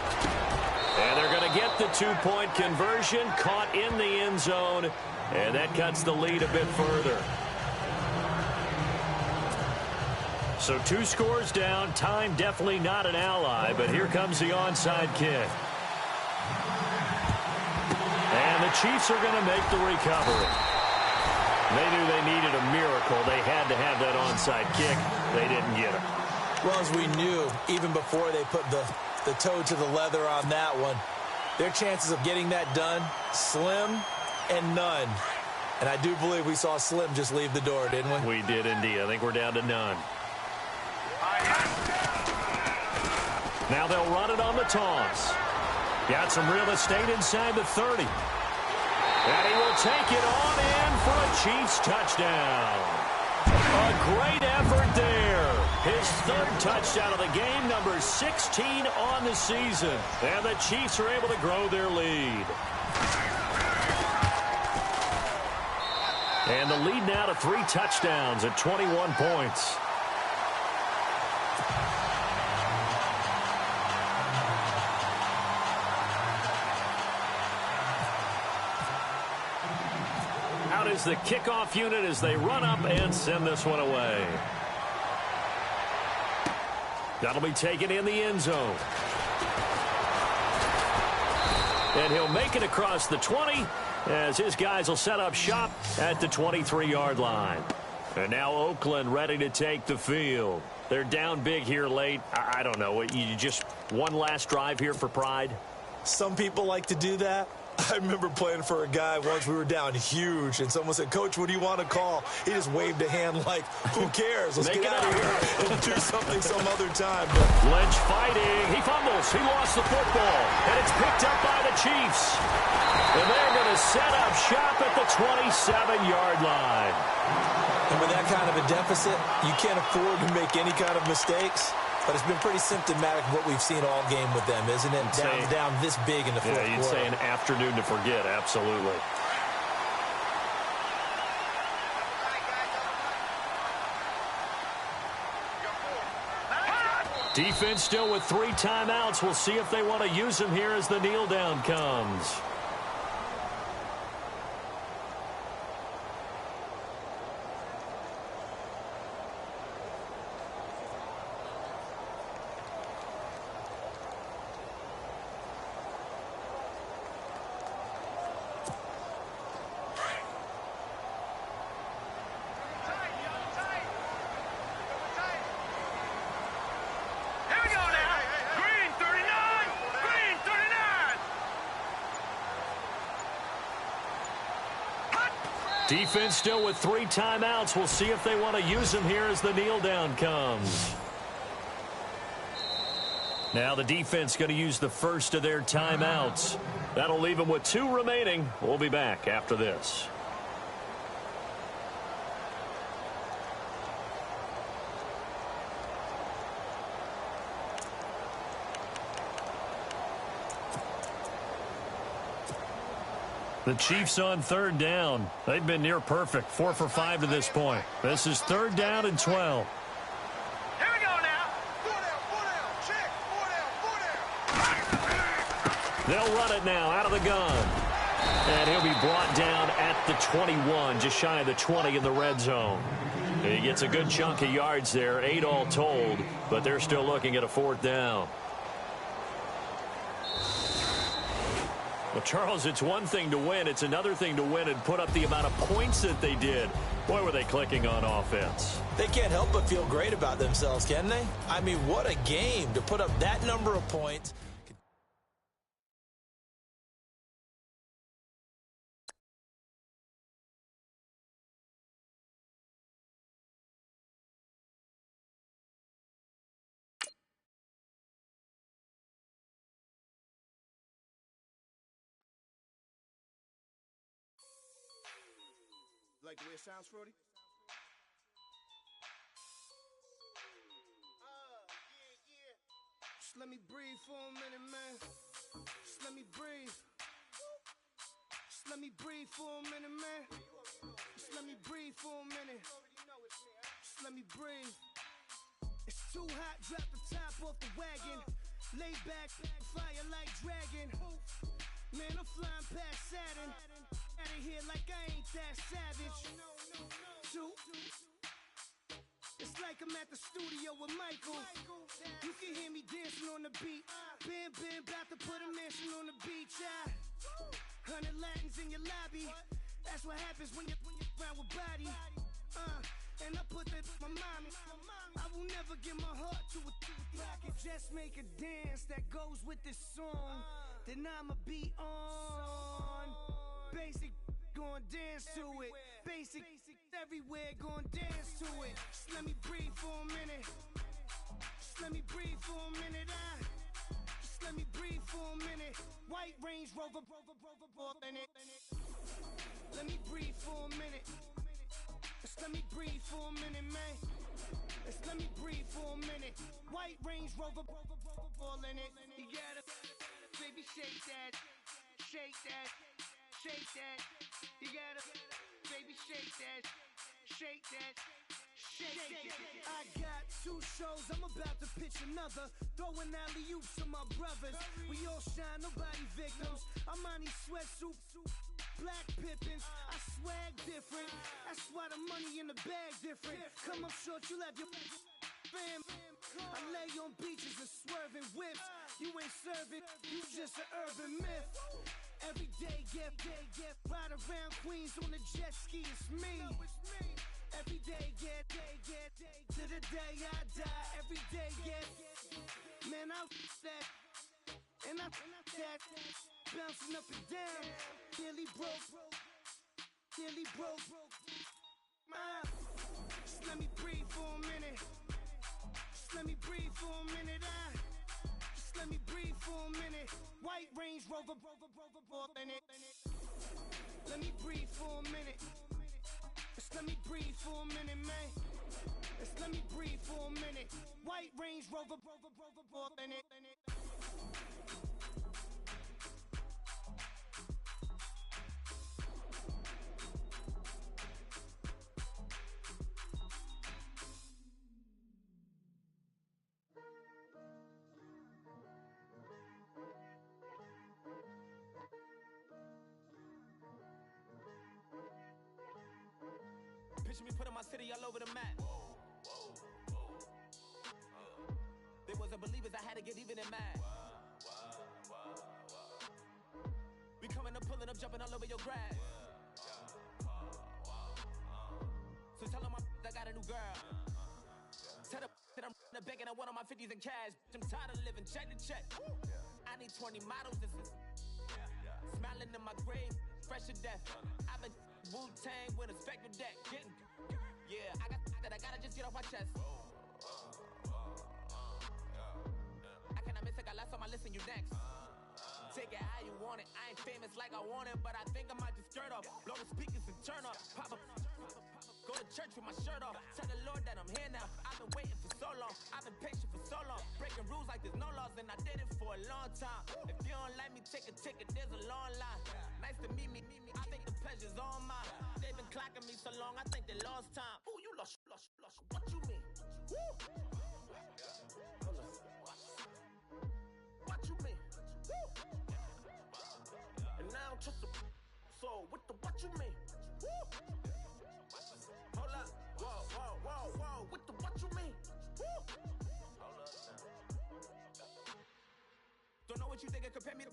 And they're going to get the 2-point conversion, caught in the end zone, and that cuts the lead a bit further. So 2 scores down, time definitely not an ally, but here comes the onside kick. And the Chiefs are going to make the recovery. They knew they needed a miracle. They had to have that onside kick. They didn't get it. Well, as we knew, even before they put the toe to the leather on that one, their chances of getting that done, slim and none. And I do believe we saw Slim just leave the door, didn't we? We did indeed. I think we're down to none. Now they'll run it on the toss. Got some real estate inside the 30. And he will take it on in for a Chiefs touchdown. A great effort there. His 3rd touchdown of the game, number 16 on the season. And the Chiefs are able to grow their lead. And the lead now to 3 touchdowns at 21 points. is the kickoff unit as they run up and send this one away. That'll be taken in the end zone. And he'll make it across the 20 as his guys will set up shop at the 23-yard line. And now Oakland ready to take the field. They're down big here late. I don't know. You just one last drive here for pride? Some people like to do that. I remember playing for a guy once. We were down huge, and someone said, "Coach, what do you want to call?" He just waved a hand like, "Who cares? Let's get out of here and do something some other time." But Lynch fighting. He fumbles. He lost the football, and it's picked up by the Chiefs. And they're going to set up shop at the 27-yard line. And with that kind of a deficit, you can't afford to make any kind of mistakes. But it's been pretty symptomatic of what we've seen all game with them, isn't it? Down this big in the fourth quarter. Yeah, you'd say an afternoon to forget, absolutely. Defense still with 3 timeouts. We'll see if they want to use them here as the kneel down comes. Defense still with 3 timeouts. We'll see if they want to use them here as the kneel down comes. Now the defense going to use the first of their timeouts. That'll leave them with 2 remaining. We'll be back after this. The Chiefs on 3rd down. They've been near perfect. 4 for 5 to this point. This is 3rd down and 12. Here we go now. 4 down, check. 4 down. They'll run it now out of the gun. And he'll be brought down at the 21, just shy of the 20 in the red zone. He gets a good chunk of yards there, 8 all told, but they're still looking at a 4th down. Well, Charles, it's one thing to win. It's another thing to win and put up the amount of points that they did. Boy, were they clicking on offense. they can't help but feel great about themselves, can they? I mean, what a game to put up that number of points. Like the way it sounds, Frody? Just let me breathe for a minute, man. Just let me breathe. Just let me breathe for a minute, man. Just let me breathe for a minute. Just let me breathe. It's too hot, drop the top off the wagon. Lay back, fire like dragon. Man, I'm flying past Saturn. Out of here like I ain't that savage. Two. It's like I'm at the studio with Michael. You can hear me dancing on the beat. Bam, bam, about to put a mansion on the beach. 100 Latins in your lobby. That's what happens when you round with body. And I put that my mommy. I will never give my heart to a I can just make a dance that goes with this song. Then I'ma be on. Basic, gon' dance to it. Basic, everywhere, gon' dance to it. Just let me breathe for a minute. Just let me breathe for a minute. Just let me breathe for a minute. White Range Rover, in it. Let me breathe for a minute. Just let me breathe for a minute, man. Just let me breathe for a minute. White Range Rover, ball in it. You gotta, baby, shake that, shake that. Shake that, you gotta, baby, shake that, shake that, shake that. I got 2 shows, I'm about to pitch another. Throwing alley-oops to my brothers. We all shine, nobody victims. I'm on these sweatsuits. Black Pippins, I swag different. That's why the money in the bag different. Come up short, you have your fam. I lay on beaches and swerving whips. You ain't serving, you just an urban myth. Every day, get ride around Queens on a jet ski, it's me. Every day, get to the day I die. Every day, get, man, I that. And I that, bouncing up and down. Nearly broke. Just let me breathe for a minute. Just let me breathe for a minute. Just let me breathe for a minute. White Range Rover, in it. Let me breathe for a minute. Just let me breathe for a minute, man. Just let me breathe for a minute. White Range Rover, in it. Picture me putting my city all over the map. They wasn't believers, I had to get even and mad. We coming up, pulling up, jumping all over your grass. So tell them I got a new girl. Tell them that I'm in the bank and I want all my 50s in cash. I'm tired of living check to check. I need 20 models. This is smiling in my grave, fresh to death. I've been Wu-Tang with a spectral deck. Getting, yeah, I gotta just get off my chest. I cannot miss, I got last on my list and you next. Take it how you want it. I ain't famous like I want it, but I think I might just skirt off. Blow the speakers and turn up. Pop up. Go to church with my shirt off. Tell the Lord that I'm here now. I've been waiting for so long. I've been patient for so long. Breaking rules like there's no laws, and I did it for a long time. If you don't like me, take a ticket. There's a long line. Nice to meet me. I think the pleasure's all mine. They've been clocking me so long, I think they lost time. Ooh, you lost. What you mean? Woo! What you mean? Woo! And now I'm just a so what you mean? Woo! Hold up, whoa, what you mean? Woo! Don't know what you think, compare me to.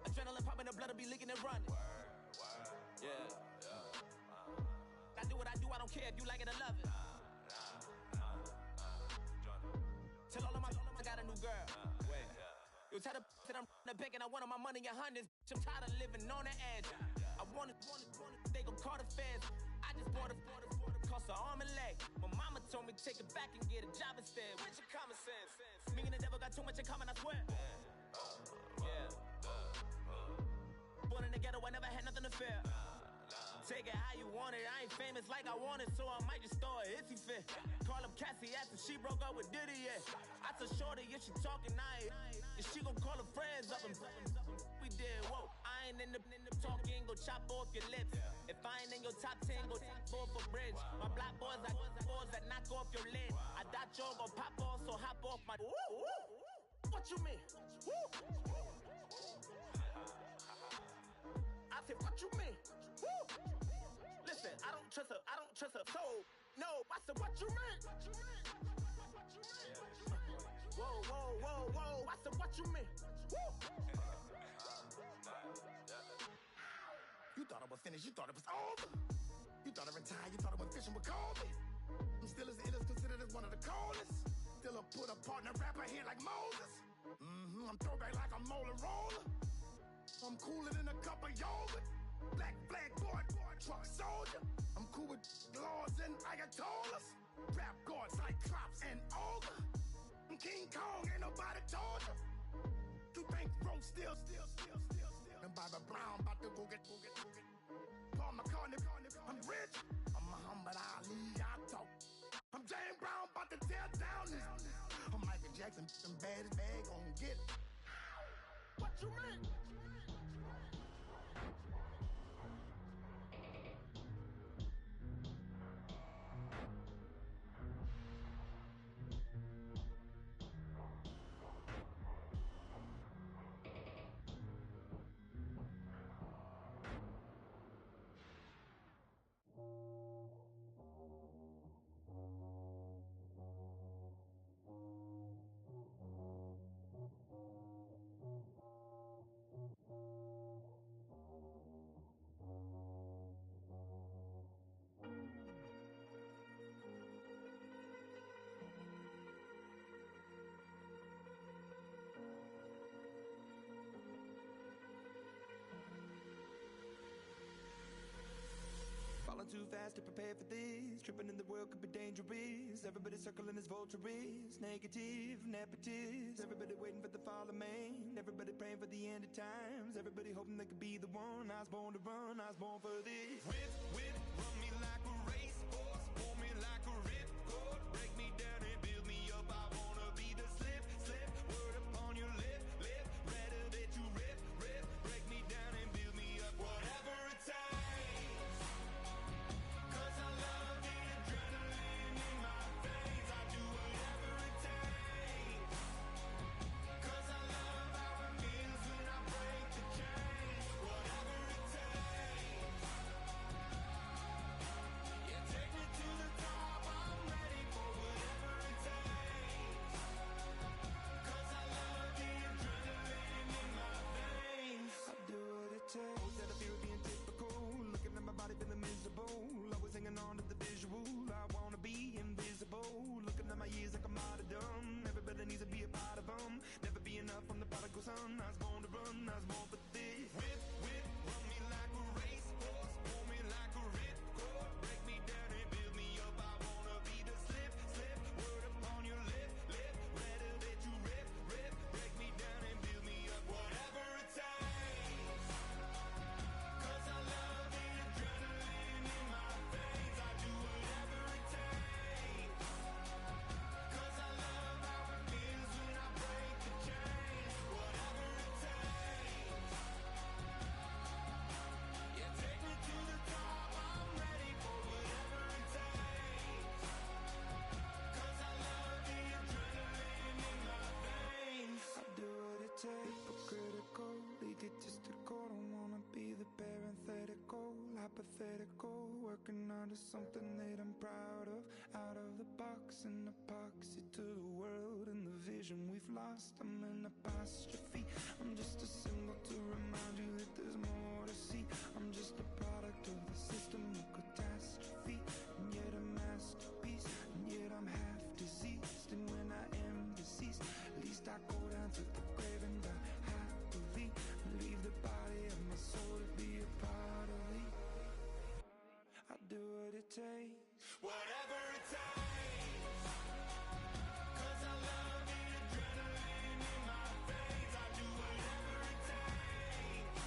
Adrenaline popping, the blood will be leaking and running. Yeah. I do what I do, I don't care if you like it or love it. Tell all of my I got a new girl. Wait. You tell the that I'm in the bank and I want all my money in hundreds. I'm tired of living on the edge. I want it, they gon' call the feds. I just bought a cost an arm and leg. My mama told me take it back and get a job instead. Where's your common sense? Me and the devil got too much in common, I swear. Yeah. Born in the ghetto, I never had nothing to fear. Take it how you want it. I ain't famous like I want it, so I might just throw a hissy fit. Call up Cassie after she broke up with Diddy, yeah. I told Shorty if she talking, if she gon' call her friends up and we did, whoa. I ain't in the talking, go chop off your lips. If I ain't in your top 10, go top 4 for bridge. My black boys that knock off your lid. I dot your go pop off, so hop off my. What you mean? I said, what you mean? Listen, I don't trust her soul. No, I said, what you mean? Whoa. I said, what you mean? You thought I was finished, you thought it was over. You thought I retired, you thought I went fishing with Kobe. I'm still as ill as considered as one of the coldest. Still a put a partner rapper here like Moses. I'm throwback like a molar roller. I'm cooler than a cup of yogurt. Black flag boy, truck soldier. I'm cool with laws and Ayatollahs. Rap gods like Cyclops and Ogre. I'm King Kong, ain't nobody told you. You think Rome still. And Bobby Brown about to go get. Paul McCartney, I'm rich. I'm Muhammad Ali, I talk. I'm James Brown, about to tear down this. I'm Michael Jackson, some bad as bag gon' get it. What you mean? fast to prepare for this. Tripping in the world could be dangerous. Everybody circling as vultures. Negative, nepotist. Everybody waiting for the fall of man. Everybody praying for the end of times. Everybody hoping they could be the one. I was born to run, I was born for this. Whip, whip, run me like a racehorse. Pull me like a ripcord. Break me down and build me up. I wanna be the slip, slip. Word upon your lip, lip. Rather that you rip, rip. Break me down and build me up. Whatever it takes. 'Cause I love the adrenaline in my veins. I do whatever it takes. 'Cause I love how it feels when I break the chains. Whatever it takes. Yeah, take me to the top. I'm ready for whatever it takes. 'Cause I love the adrenaline in my veins. I do what it takes. That I feel being typical. Looking at my body feeling miserable. Always hanging on to the visual. I wanna be invisible. Looking at my years like a martyrdom. Everybody needs to be a part of them. Never be enough from the prodigal son. I was born to run, I was born for this. Whip, whip, run me like a racehorse. Pull me like a ripcord. Break me down and build me up. I wanna be the slip, slip. Word upon your lip, lip. Rather that you rip, rip. Break me down and build me up. Whatever it takes. 'Cause I love the adrenaline in my veins. I do whatever it takes. 'Cause I love how it feels when I break the chains. Whatever it takes. Yeah, take me to the top. I'm ready for whatever it takes. 'Cause I love the adrenaline in my veins. I do what it takes. Hypocritical, egotistical. Don't wanna be the parenthetical, hypothetical. Working under something that I'm proud of. Out of the box, an epoxy to the world and the vision we've lost. I'm an apostrophe. I'm just a symbol to remind you that there's more to see. I'm just a product of the system of catastrophe, and yet a masterpiece. And yet I'm half diseased, and when I am deceased, at least I go down to the grave and die happily. Leave the body of my soul to be a part of me. I do what it takes. Whatever it takes. 'Cause I love the adrenaline in my veins. I do whatever it takes.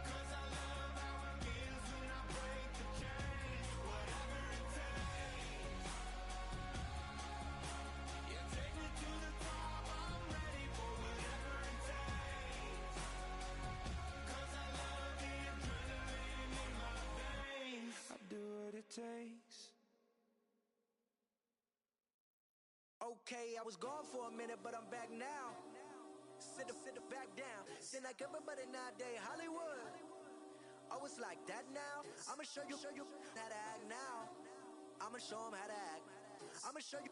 'Cause I love how it feels when I break the chains. Whatever it takes. Yeah, take me to the top. I'm ready for whatever it takes. 'Cause I love the adrenaline in my veins. I do what it takes. Okay, I was gone for a minute, but I'm back now. Sit the back down. Seem like everybody nowadays Hollywood. Oh, it's like that now. I'ma show you how to act now. I'ma show 'em how to act. I'ma show you.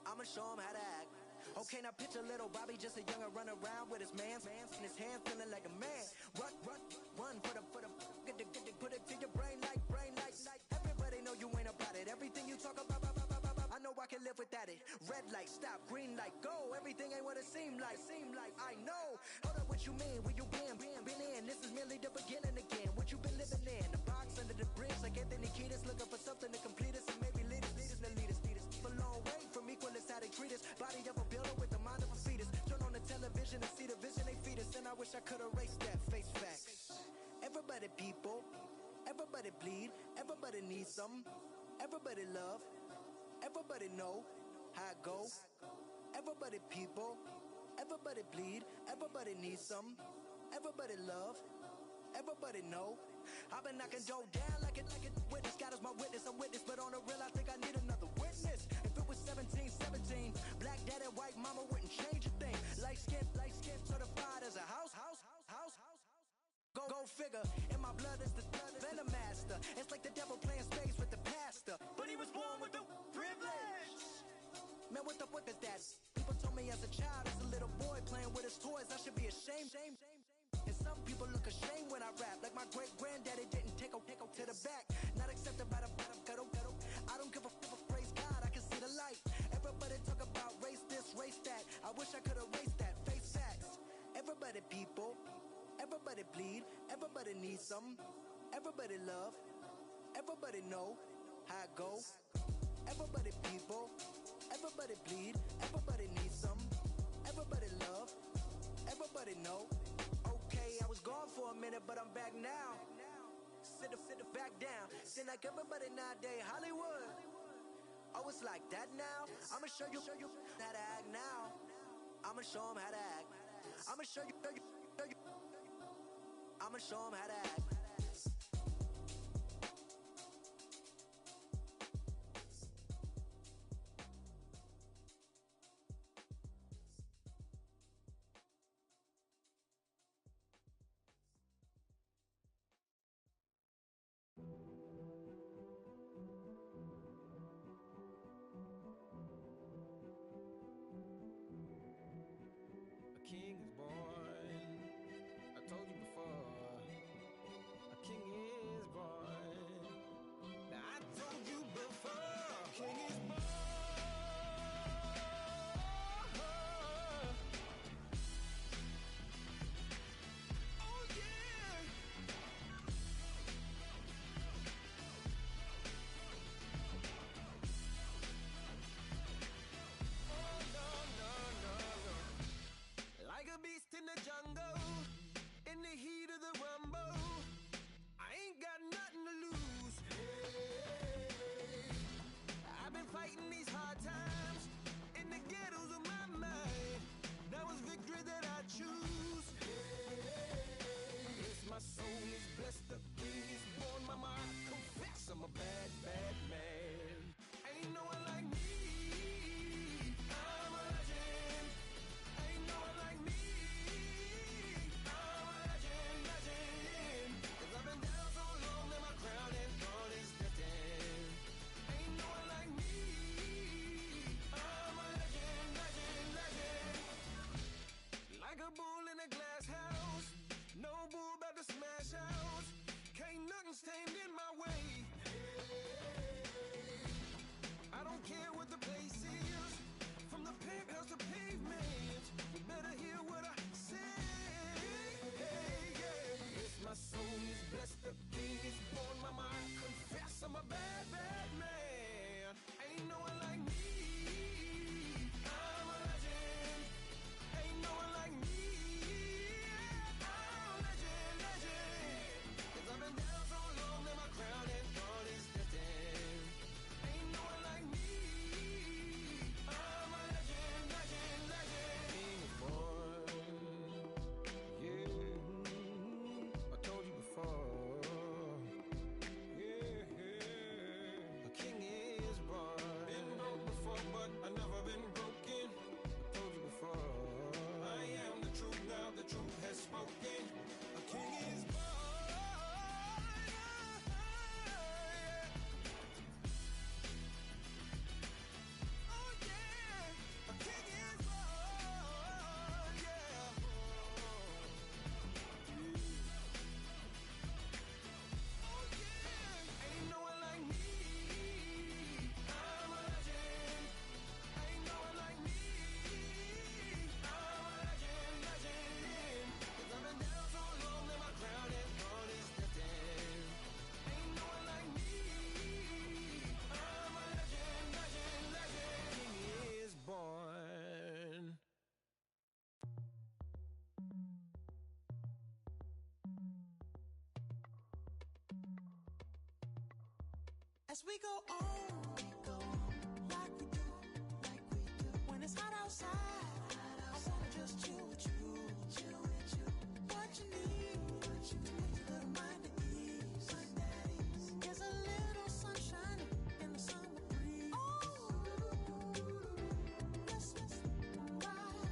I'ma show 'em how to act. Okay, now picture little Bobby, just a young'un run around with his mans in his hands, feeling like a man. Run for the put it to your brain like. Everybody know you ain't about it. Everything you talk about, I know I can live without it. Red light, stop, green light, go. Everything ain't what it seem like. I know. Hold up, what you mean? Where you been in? This is merely the beginning again. What you been living in? The box under the bridge, like Anthony Kiedis, looking for something to complete us and maybe lead us. For long way from equal is how they treat us. Body of a builder with the mind of a fetus. Turn on the television and see the vision they feed us. And I wish I could erase that. Face facts. Everybody people, everybody bleed, everybody needs something. Everybody love, everybody know how it go. Everybody people, everybody bleed, everybody needs something. Everybody love, everybody know. I've been knocking Joe down like it witness. God is my witness, I'm witness, but on the real I think I need another witness. If it was 17, black dad and white mama wouldn't change a thing. Light skin certified as a house. Go figure, in my blood is the venom master. It's like the devil playing space with the pastor, but he was born with the privilege. Man, what the fuck is that? People told me as a child, as a little boy playing with his toys, I should be ashamed. And some people look ashamed when I rap, like my great granddaddy didn't take a to the back. Not accepted by the ghetto. I don't give a praise God, I can see the light. Everybody talk about race this, race that. I wish I could erase that. Face facts. Everybody people, everybody bleed, everybody needs something. Everybody love, everybody know how it go. Everybody people, everybody bleed, everybody needs some. Everybody love, everybody know. Okay, I was gone for a minute, but I'm back now. Sit back down. Seem like everybody nowadays Hollywood. Oh, it's like that now. I'ma show you how to act now. I'ma show 'em how to act. I'ma show you. I'ma show 'em how to act. A king is born. I told you before. A king is born. Now I told you before. A king is born. Oh yeah. Oh no. Like a beast in the jungle, in the heat of the rumble, I ain't got nothing to lose. I've been fighting these hard times in the ghettos of my mind. Now it's victory that I choose. Yes, my soul is blessed, the king is born. Mama, I confess I'm a bad, bad man. Ain't no one like me. I'm a legend. Ain't no one like me. I'm a legend, legend. 'Cause I've been down so long that my crown and throne is destined. Ain't no one like me. I'm a legend, legend, legend. Like a bull in a glass house. No bull about to smash out. Can't nothing stand in my way. I don't care what the place is. From the penthouse to pavement, you better hear what I say. Hey, yeah. Yes, my soul is blessed, the king is born. Mama, I confess I'm a bad, bad man. Ain't no one like me. I'm a legend. Ain't no one like me. I'm a legend, legend. 'Cause I've been down so long that my crown and throne is destined. Ain't no one like me. I'm a legend, legend, legend. King is born. Yeah, I told you before. Yeah, a king is born. Been broke before, but I never been broken. I told you before. I am the truth now. The truth has spoken. A king is born. Oh yeah, a king is born. Yeah. Oh yeah, ain't no one like me. I'm a legend. Ain't no one like me. I'm a legend, legend. 'Cause I've been down so long that my crown and throne is destined. Ain't no one like me. I'm a legend, legend, legend. King is born. As we go on, like we do, when it's hot outside, I wanna just chill with you, what you need, to put your little mind at ease, there's a little sunshine in the summer breeze, let's ride,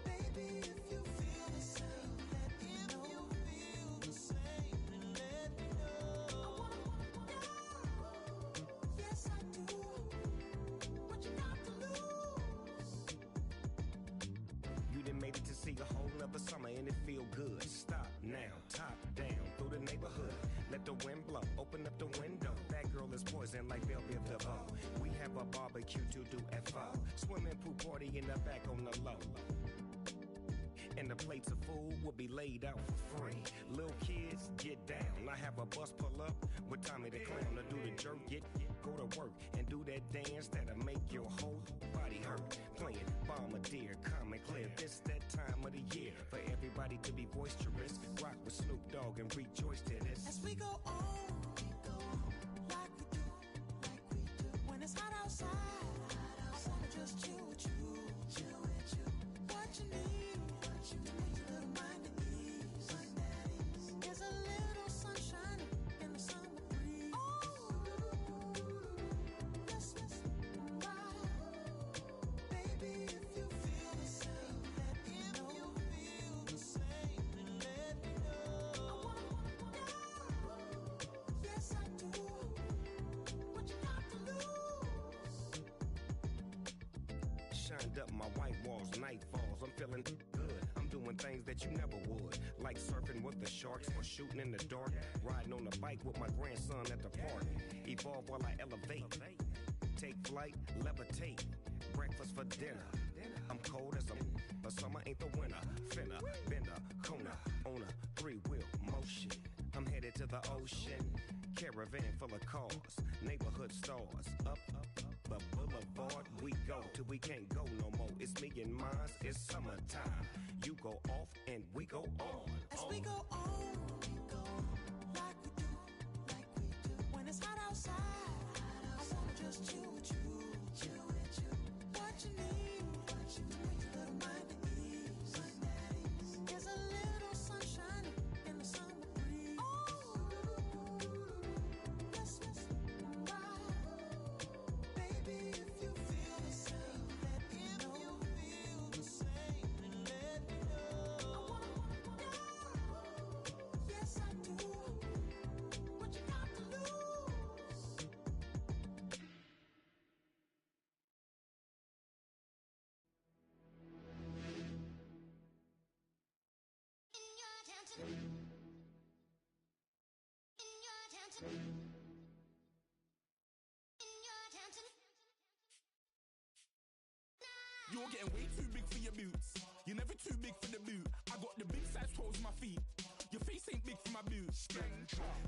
baby, if you feel the same, let me know, I wanna yes I do, what you got to lose? You done made it to see a whole nother summer and it feel good. Stop now, top down through the neighborhood. Let the wind blow, open up the window. That girl is poison like Velvet DeVoe. We have a barbecue to do FO. Swimming pool party in the back on the low. and the plates of food will be laid out for free. Little kids, get down. I have a bus pull up with Tommy the Clown to do the jerk, go to work and do that dance that'll make your whole body hurt. Playing Bombardier, calm and clear. This that time of the year for everybody to be boisterous. Rock with Snoop Dogg and rejoice to this. As we go on, like we do. When it's hot outside, I wanna just chill with you. What you need, to make your little mind at ease. There's a little sunshine in the summer breeze. Let's ride. Baby, if you feel the same, let me know. If you feel the same, then let me know. I wanna know. Yes, I do. What you got to lose? Shined up my white walls, night falls. I'm feeling good. I'm doing things that you never would, like surfing with the sharks or shooting in the dark, riding on a bike with my grandson at the park. Evolve while I elevate, take flight, levitate, breakfast for dinner. I'm cold as a summer ain't the winter. Finna, bender, Kona, on a 3-wheel motion. I'm headed to the ocean, caravan full of cars, neighborhood stars. Up the boulevard we go till we can't go no more. It's me and mine, it's summertime. You go off and we go on. As we go on, like we do. When it's hot outside, I wanna just chill with you. What you need, to make your little mind at ease. There's a little sunshine in the summer breeze. Let's ride. Baby, if you feel the same, let me know. If you feel the same, then let me know. I wanna know. Yes, I do. What you got to lose? You're getting way too big for your boots. You're never too big for the boot. I got the big size toes on my feet. Your face ain't big for my boots.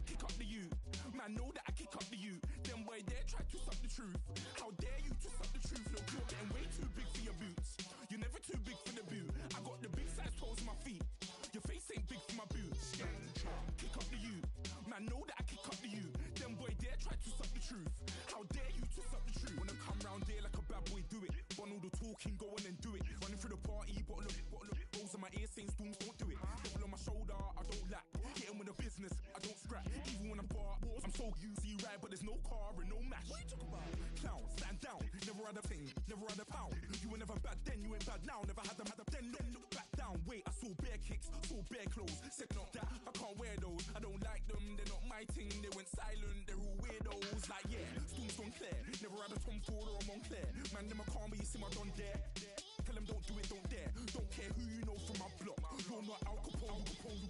Kick up the you. Man, know that I kick up the you. Them boy there try to suck the truth. How dare you to suck the truth? Look, you're getting way too big for your boots. You're never too big for the boot. I got the big size toes on my feet. Your face ain't big for my boots. Kick up the you. Man, know that I kick up the you. Them boy there try to suck the truth. How dare you to suck the truth? Wanna come round there like a bad boy, do it. Want all the talking, go on and do it. Running through the party, bottle up. Rolls on my ear saying storms, don't do it. Devil on my shoulder, I don't lack. Getting with the business, I don't scrap. Even when I'm bar, I'm so used to you ride, but there's no car and no match. What you talking about? Clown, stand down. Never had a thing, never had a pound. You were never bad then, you ain't bad now. Never had them, then look back down. Wait, I saw bare kicks, saw bare clothes. Said not that, I can't wear those. I don't like them, they're not my thing. They went silent, they're all weirdos. Like yeah, storms don't clear. Never had a Tom Ford or a Montclair. Man, them a calm, but you see my don there. Tell them don't do it, don't dare. Don't care who you know from my block. You're not Al Capone,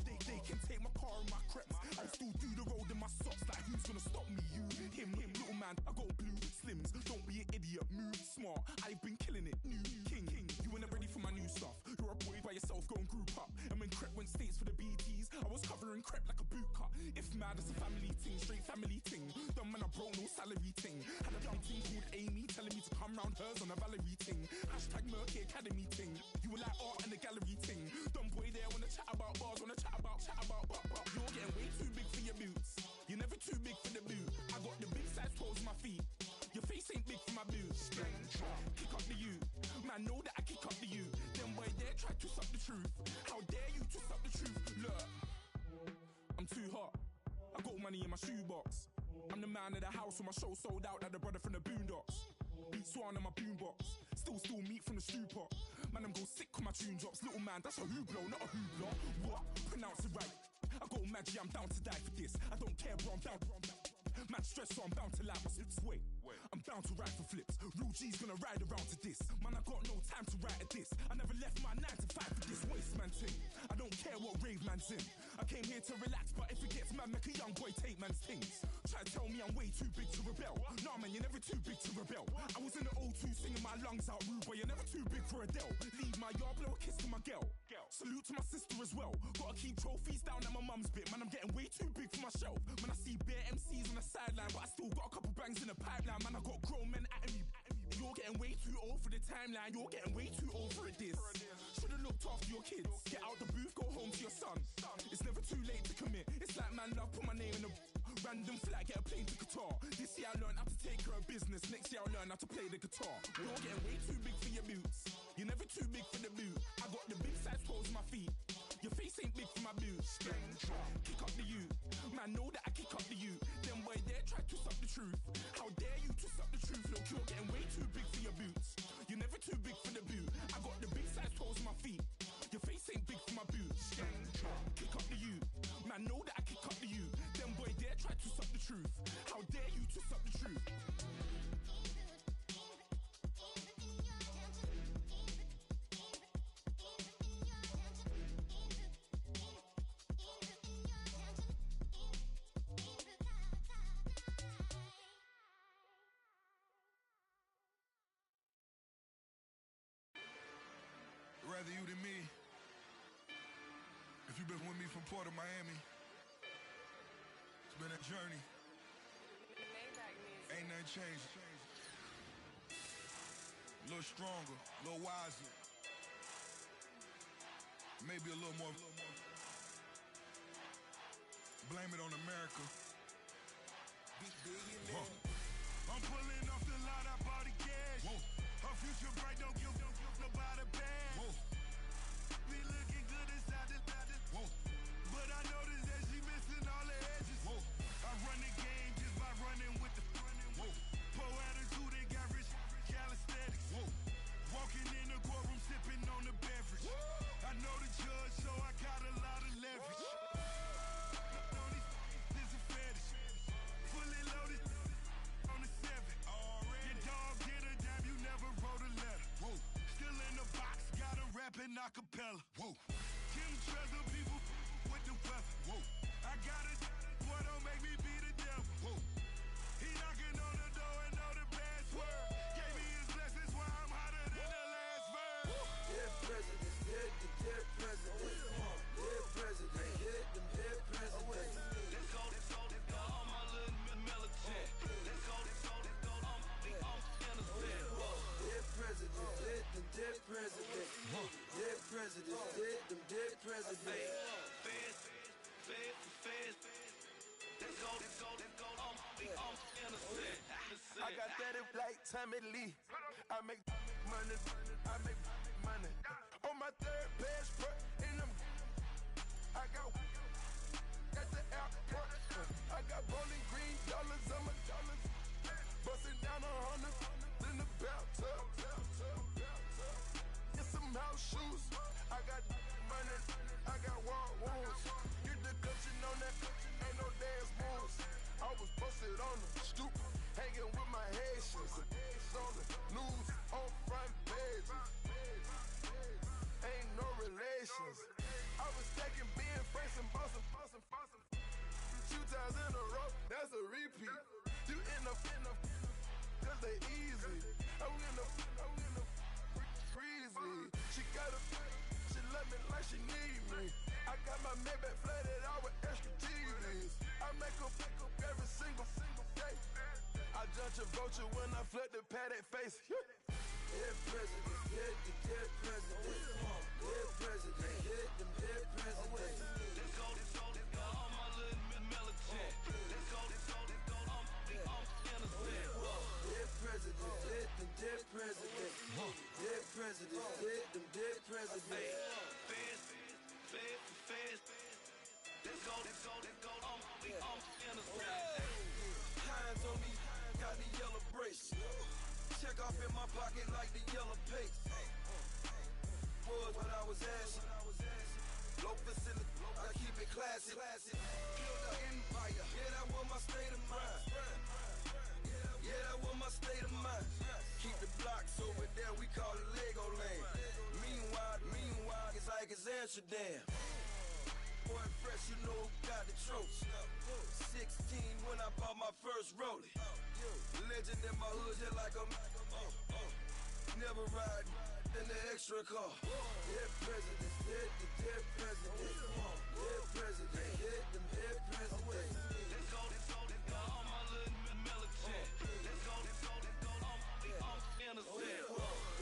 They can take my car and my creps. I'll still do the road in my socks. Like who's gonna stop me? You, him, little man. I got blue slims. Don't be an idiot, move smart. I've been killing it, new king. You ain't ready for my new stuff. You're a boy by yourself, go and group up. And when Crep went states for the BTs, I was covering Crep like a boot cut. If mad, it's a family ting, straight family ting. Dumb man, I broke no salary ting. Had a young ting called Amy telling me to come round hers on a Valerie ting. Hashtag Murky Academy ting. You were like art and the gallery ting. Dumb boy there wanna chat about bars, wanna chat about. You're getting way too big for your boots. You're never too big for the boot. I got the big size toes on my feet. Your face ain't big for my boots. Kick up the you. Man, know that I kick up the you. Them boy there try to suck the truth. How dare you to suck the truth? Look, I'm too hot. I got money in my shoebox. I'm the man of the house when my show sold out like the brother from the Boondocks. Beat Swan on my boombox. Still meat from the stew pot. Man, I'm go sick when my tune drops. Little man, that's a hooplo, not a hoopla. What? Pronounce it right. I go Maggie, I'm down to die for this. I don't care, bro, I'm down. Man, stress, so I'm bound to like my slips. Wait, I'm bound to ride for flips. Real G's gonna ride around to this. Man, I got no time to write at this. I never left my 9 to 5 for this waste man thing. I don't care what rave man's in. I came here to relax, but if it gets mad, make a young boy take man's things. Try to tell me I'm way too big to rebel. Nah, man, you're never too big to rebel. I was in the O2 singing my lungs out rude, but you're never too big for Adele. Leave my yard, blow a kiss to my girl. Salute to my sister as well. Gotta keep trophies down at my mum's bit. Man, I'm getting way too big for my shelf. Man, I see bare MCs on the sideline, but I still got a couple bangs in the pipeline. Man, I got grown men at me. You're getting way too old for the timeline. You're getting way too old for a diss. Should've looked after your kids. Get out the booth, go home to your son. It's never too late to commit. It's like man love, put my name in a random flag, get a plane to Qatar. This year I learned how to take care of business. Next year I'll learn how to play the guitar. You're getting way too big for your boots. You're never too big for the boot. I got the big size toes on my feet. Your face ain't big for my boots. Kick up the you. Man, know that I kick up the you. Them boy there try to twist up the truth. How dare you twist up the truth? Look, you're getting way too big for your boots. You're never too big for the boot. I got the big size toes on my feet. Your face ain't big for my boots. Kick up the you. Man, know that I kick up the you. Them boy there try to twist up the truth. How dare you twist up the truth? Rather you than me. If you've been with me from Port of Miami, it's been a journey. Ain't nothing changed. A little stronger, a little wiser. Maybe a little more. Blame it on America. I'm pulling off the lot, I bought the cash. Whoa. Her future bright, don't give nobody bad. Whoa. Be looking good inside the whoa. But I noticed that she missing all the edges. Whoa. I run the game just by running with the whoa. Poor attitude and got rich calisthenics. Whoa. Walking in the courtroom sipping on the beverage. Whoa. I know the judge, so I got a lot of leverage. This is a fetish. Fully loaded on the 7. Your dog get a dime, you never wrote a letter. Whoa. Still in the box, got him rapping acapella. Whoa. Kim Treasure, people with the weapon. Whoa. I got it, boy, don't make me be the devil. Whoa. He knocking on the door and know the password. Gave me his blessings while I'm hotter than the last verse. Dead presidents, dead presidents. Dead presidents, dead presidents. Let's go, all my little militant. Let's go, I'm innocent. Dead presidents, dead presidents. Dead presidents, dead presidents. Feds. Let's go, I'm innocent. I got that if like Tommy Lee. I make money. On my third passport, and I got at the airport. I got rolling green dollars on my dollars. Busting down 100 in the bathtub. Get some house shoes. I got money. I got war wounds. Get the clutching on that. Ain't no dance moves. I was busted on the stoop, hanging with my Haitians. On the news, on front pages. Ain't no relations. I was stacking being Franks and Boston. 2 times in a row, that's a repeat. You end up, cause they easy. I'm in the freezy. She love me like she need me. I got my Maybach flooded out with extra TVs. I make her pick up every single day. I judge a vulture when I flood the paddock face. Dead presidents, dead presidents. Dead presidents, dead presidents. Let's go, all my little militant. Let's go, I'm innocent. Dead presidents, dead presidents. Dead presidents, dead presidents. Feds. Let's go, I'm innocent. Hands on me, got the yellow brace. Check off in my pocket like the yellow paste. Was when I was asking. Low facility, I keep it classy. Build an empire, yeah, that was my state of mind. Yeah, that was my state of mind. Keep the blocks over there, we call it Lego land. Meanwhile, it's like it's Amsterdam. Boy, fresh, you know who got the tropes. 16 when I bought my first rollie. Legend in my hood, just like I'm never riding. in the extra car. Dead presidents, dead presidents. Dead president, hit them dead presidents. Let's go, all my little militant. Let's go, I'm innocent.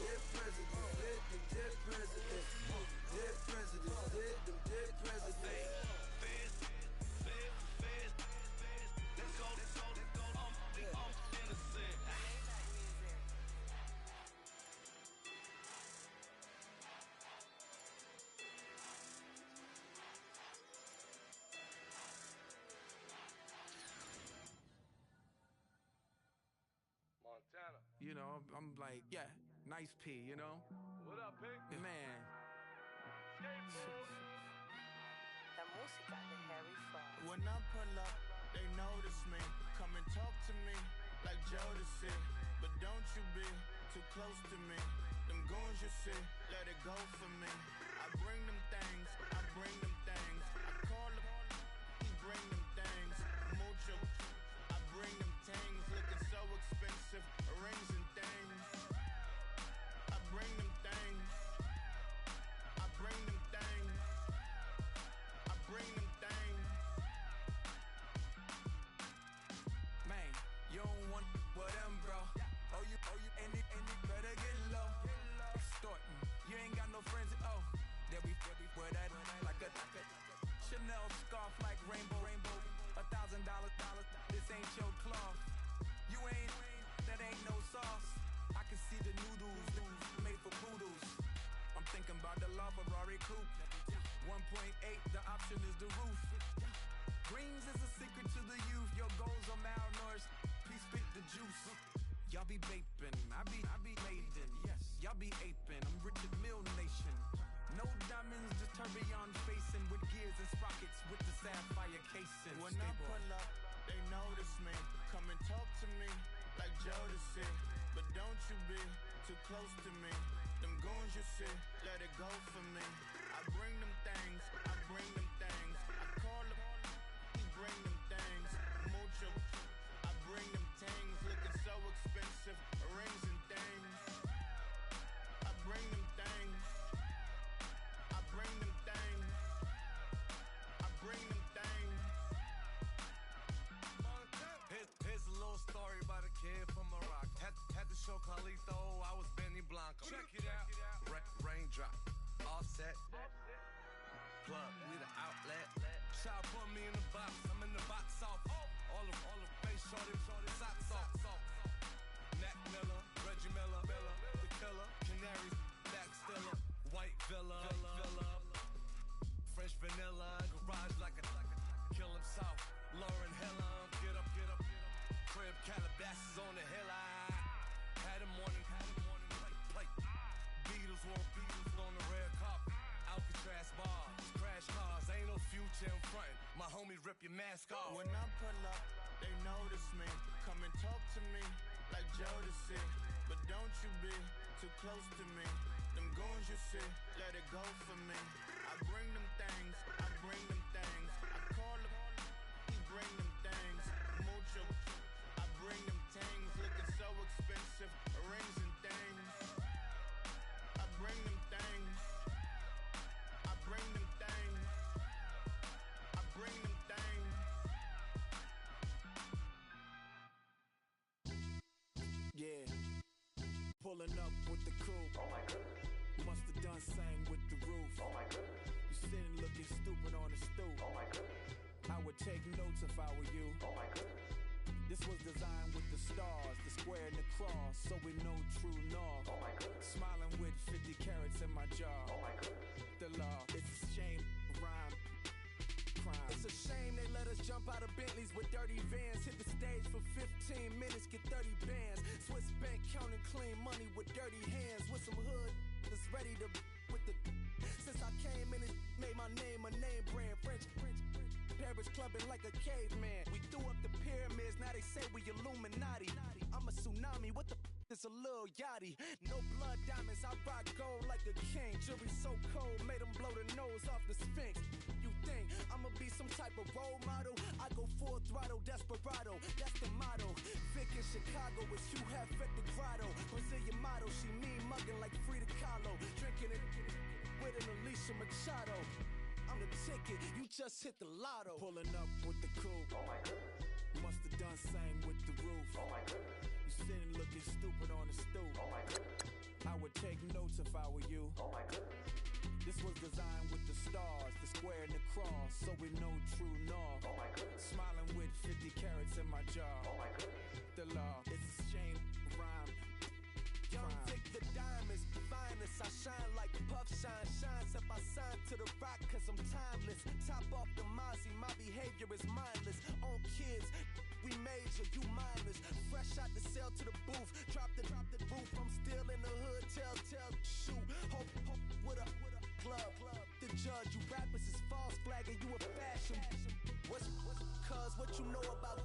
Dead presidents, hit them dead presidents. Dead presidents, hit them dead presidents. Feds. Let's go, I'm innocent. Montana. You know, I'm like, yeah, nice P, you know? What up, Pig? Man. La música de Harry Fraud. When I pull up, they notice me. Come and talk to me like Jodeci. But don't you be too close to me. Them goons you see, let it go for me. I bring them things, I bring them things. I call them, he bring them things. Mucho, I bring them things. Looking so expensive, rings and things. I bring them things. I bring them things. I bring them things. Man, you don't want with them, bro. Oh, you, and it better get low. Extorting, you ain't got no friends. Oh, they'll be with that like a Chanel scarf like rainbow. $1,000, this ain't your cloth. You ain't, that ain't no sauce. I can see the noodles made for poodles. I'm thinking about the LaFerrari coupe. 1.8, the option is the roof. Greens is a secret to the youth. Your goals are malnourished. Please spit the juice. Y'all be vaping, I be maiden. Yes, y'all be aping. I'm Richard Mill Nation. No diamonds, just tourbillon facing with gears and sprockets with the sapphire casing. When I pull up, they notice me. Come and talk to me like Jodeci. But don't you be too close to me. Them goons you see, let it go for me. I bring them things, I bring them things. I call them, he bring them things. Mucho, I bring them things. Looking so expensive, rings and things. I bring them things. I bring them things. I bring them things. Here's a little story about a kid from Morocco. Had to show Carlito I was Benny Blanco. Check it out. Raindrop, offset, plug, we the outlet. Child put me in the box, I'm in the box office. All the face shorty, socks off. Mac Miller, Reggie Miller, the killer, Canaries, back stiller, white villa, French vanilla, garage like a kill him south. Lauren Hiller, get up. Crib Calabasas on the hill. I had him morning plate. Beatles on the red carpet. Alcatraz bars, crash cars, ain't no future in front. My homies rip your mask off. When I pull up, they notice me. Come and talk to me like Jodeci. But don't you be too close to me. Them goons you see, let it go for me. I bring them things, I bring them things. I call them, he bring them things. Mucho, I bring them things. Looking so expensive, rings and things. I bring them things. I bring them things. I bring them things. Yeah, pulling up with the crew. Oh my goodness. Must have done same with the roof. Oh my goodness. You sitting looking stupid on the stoop. Oh my goodness. I would take notes if I were you. Oh my goodness. This was designed with the stars, the square and the cross, so we know true north. Oh my goodness. Smiling with 50 carats in my jaw. Oh my goodness. The law, it's a shame, rhyme. Crime. It's a shame they let us jump out of Bentleys with dirty vans. Hit the stage for 15 minutes, get 30 bands. Swiss bank counting clean money with dirty hands. With some hood that's ready to with the. Since I came in, it made my name a name brand. French. Paris clubbing like a caveman. We threw up the pyramids, now they say we Illuminati. I'm a tsunami, what the is a little yachty. No blood diamonds, I rock gold like a king. Jewelry so cold, made them blow the nose off the Sphinx. You think I'ma be some type of role model? I go full throttle, desperado, that's the motto. Vic in Chicago, it's Hugh Hef at the grotto. Brazilian model, she mean mugging like Frida Kahlo. cooking it with an Alicia Machado. I'm the ticket, you just hit the lotto. Pulling up with the coupe. Oh my goodness. Must have done same with the roof. Oh my goodness. You sitting looking stupid on the stoop. Oh my goodness. I would take notes if I were you. Oh my goodness. This was designed with the stars, the square and the cross, so we know true north. Oh my goodness. Smiling with 50 carats in my jaw. Oh my goodness. The law, it's a shame, rhyme. Young Vic, the diamonds, finest. I shine like puff shine, shines if I sign to the rock, cause I'm timeless. Top off the Mozzie, my behavior is mindless. On kids, we major, you minors. Fresh out the cell to the booth, drop the roof. I'm still in the hood, tell, shoot. Hope with a club. The judge, you rappers is false flagging, you a fashion. What's cuz, what you know about?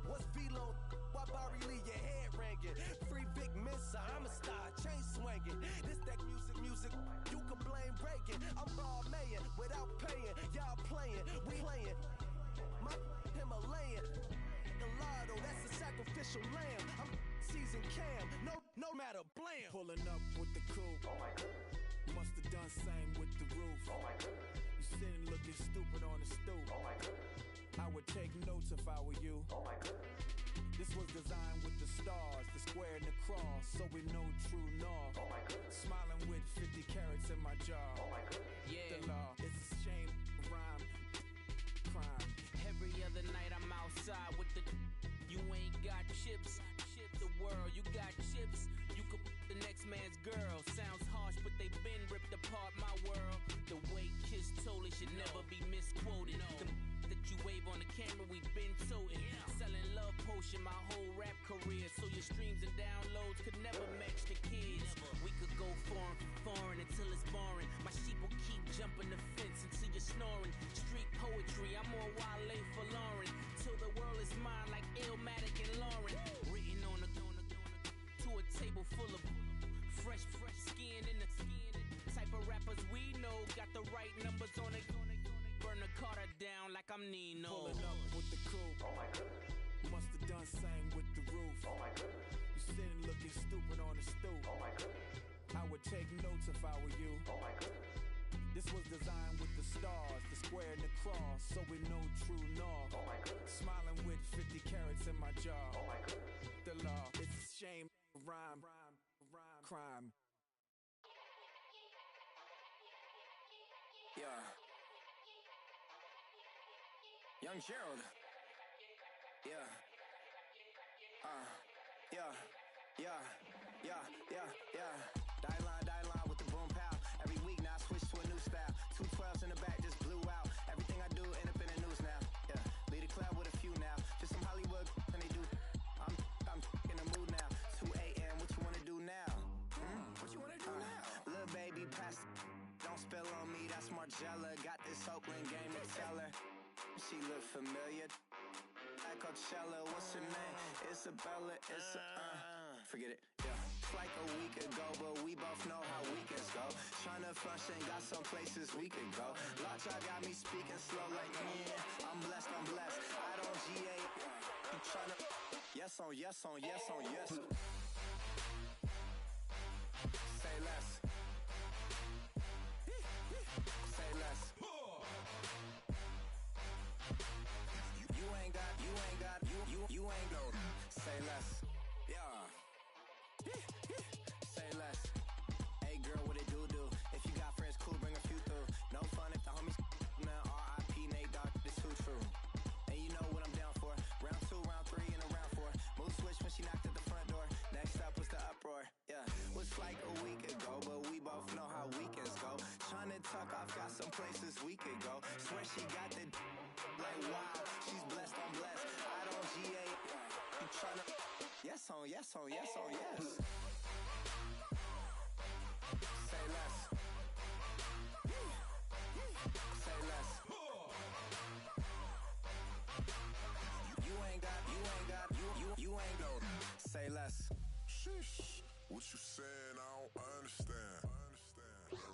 What's V-Lo? Why Barry Lee, your head ringing? Free Vic Mensa, I'm a star, chain swinging. This that music, you can blame Reagan. I'm ball mayin' without paying, y'all playing, we playing. My Himalayan, the lotto, that's a sacrificial lamb. I'm season cam, no matter, blam. Pulling up with the coupe. Oh my goodness. Must have done same with the roof. Oh my goodness. You sitting looking stupid on the stoop. Oh my goodness. I would take notes if I were you. Oh my goodness. This was designed with the stars, the square and the cross, so we know true north. Oh my goodness. Smiling with 50 carats in my jaw. Oh my goodness. Yeah. The law, it's a shame, rhyme, crime. Every other night I'm outside with the. You ain't got chips. The world, you got chips. You could the next man's girl. Sounds harsh, but they been ripped apart my world. The way Kiss told it should never be misquoted. The that you wave on the camera, we've been toting. Selling love potion my whole rap career, so your streams and downloads could never match the kids. We could go foreign until it's boring. My sheep will keep jumping the fence until you're snoring. Street poetry, I'm more Wale for Lauren. Till the world is mine like Illmatic and Lauren. Written on a to a table full of fresh skin in the type of rappers we know. Got the right numbers on it. Burn the Carter down like I'm Nino. Pulling up with the coupe. Oh my goodness. Must have done same with the roof. Oh my goodness. You sitting looking stupid on the stoop. Oh my goodness. I would take notes if I were you. Oh my goodness. This was designed with the stars, the square and the cross, so we know true north. Oh my goodness. Smiling with 50 carats in my jaw. Oh my goodness. The law, it's a shame, rhyme, crime. Yeah. Young Gerald. Yeah. Die line with the boom pow. Every week now I switch to a new style. 212s in the back just blew out. Everything I do end up in the news now. Yeah. Lead a club with a few now. Just some Hollywood and they do. I'm in the mood now. 2 a.m. What you wanna do now? What you wanna do now? Little baby pass. Don't spill on me. That's Margella. Got this Oakland game to tell her. She look familiar. Like Coachella, what's her name? Isabella, forget it, yeah. It's like a week ago, but we both know how weekends go. Tryna function, got some places we could go. Lockjaw got me speaking slow like, yeah, I'm blessed. I don't GA, you tryna, yes on yes. Say less. Say less. You ain't go. Say less. Yeah. Say less. Hey girl, what it do? If you got friends, cool, bring a few through. No fun if the homies man. R.I.P. Nate Dogg, this too true. And you know what I'm down for. Round 2, round 3, and a round 4. Move switch when she knocked at the front door. Next up was the uproar. Yeah. Was like a week ago, but we both know how weekends go. Tryna tuck off, got some places we could go. Swear she got the like wow, she's blessed, I'm blessed. I don't GA. You tryna yes on yes. Say less. Say less. You ain't go. Say less. Sheesh. What you saying? I don't understand.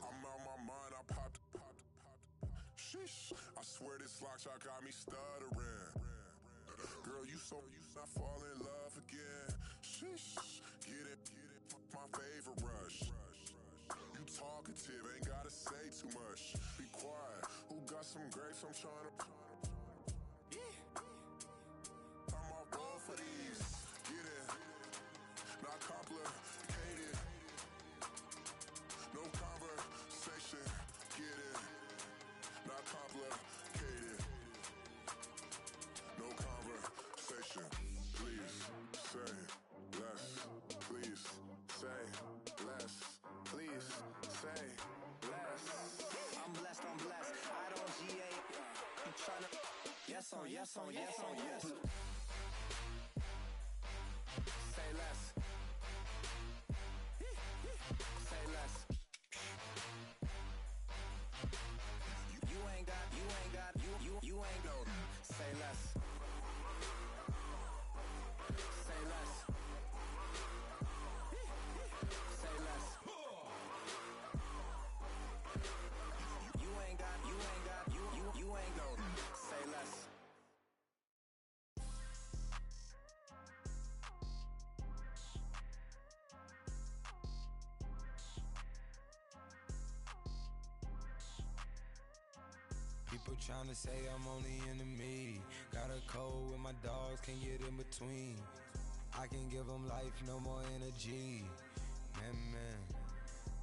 I'm out my mind. I popped. Sheesh. I swear this lockjaw got me stuttering. Girl, you not fall in love again. Sheesh. Get it. My favorite rush. You talk I'm trying to. I'm off ball for these. Get in. Not complicated. No conversation. Get in. Not complicated. No conversation. Please say less. Please say less. Please say less. I'm blessed, I'm blessed. I don't GA. I'm tryna. Yes on, yes on, yes on, yes. Say less. Say less. You ain't got, you ain't no. Say less. Say less. Say less. You ain't got, you ain't no. Say less. People tryna say I'm only enemy. Got a cold with my dogs, can't get in between. I can give them life, no more energy. Man,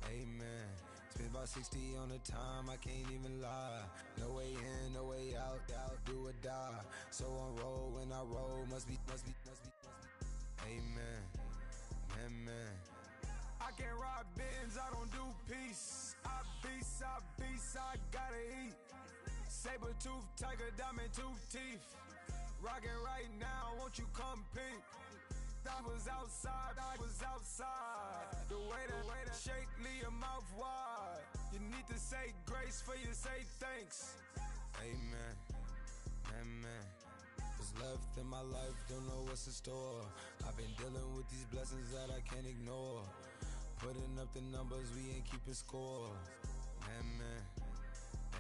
amen. Spent about 60 on the time, I can't even lie. No way in, no way out, do or die. So on roll, when I roll, must be. Amen, man. I can't ride Benz, I don't do peace. I beast, I gotta eat. Saber tooth, tiger, diamond tooth teeth. Rockin' right now, won't you come peep? I was outside. The way to shake, leave your mouth wide. You need to say grace for you say thanks. Amen, man. What's left in my life, don't know what's in store. I've been dealing with these blessings that I can't ignore. Putting up the numbers, we ain't keeping score. Man,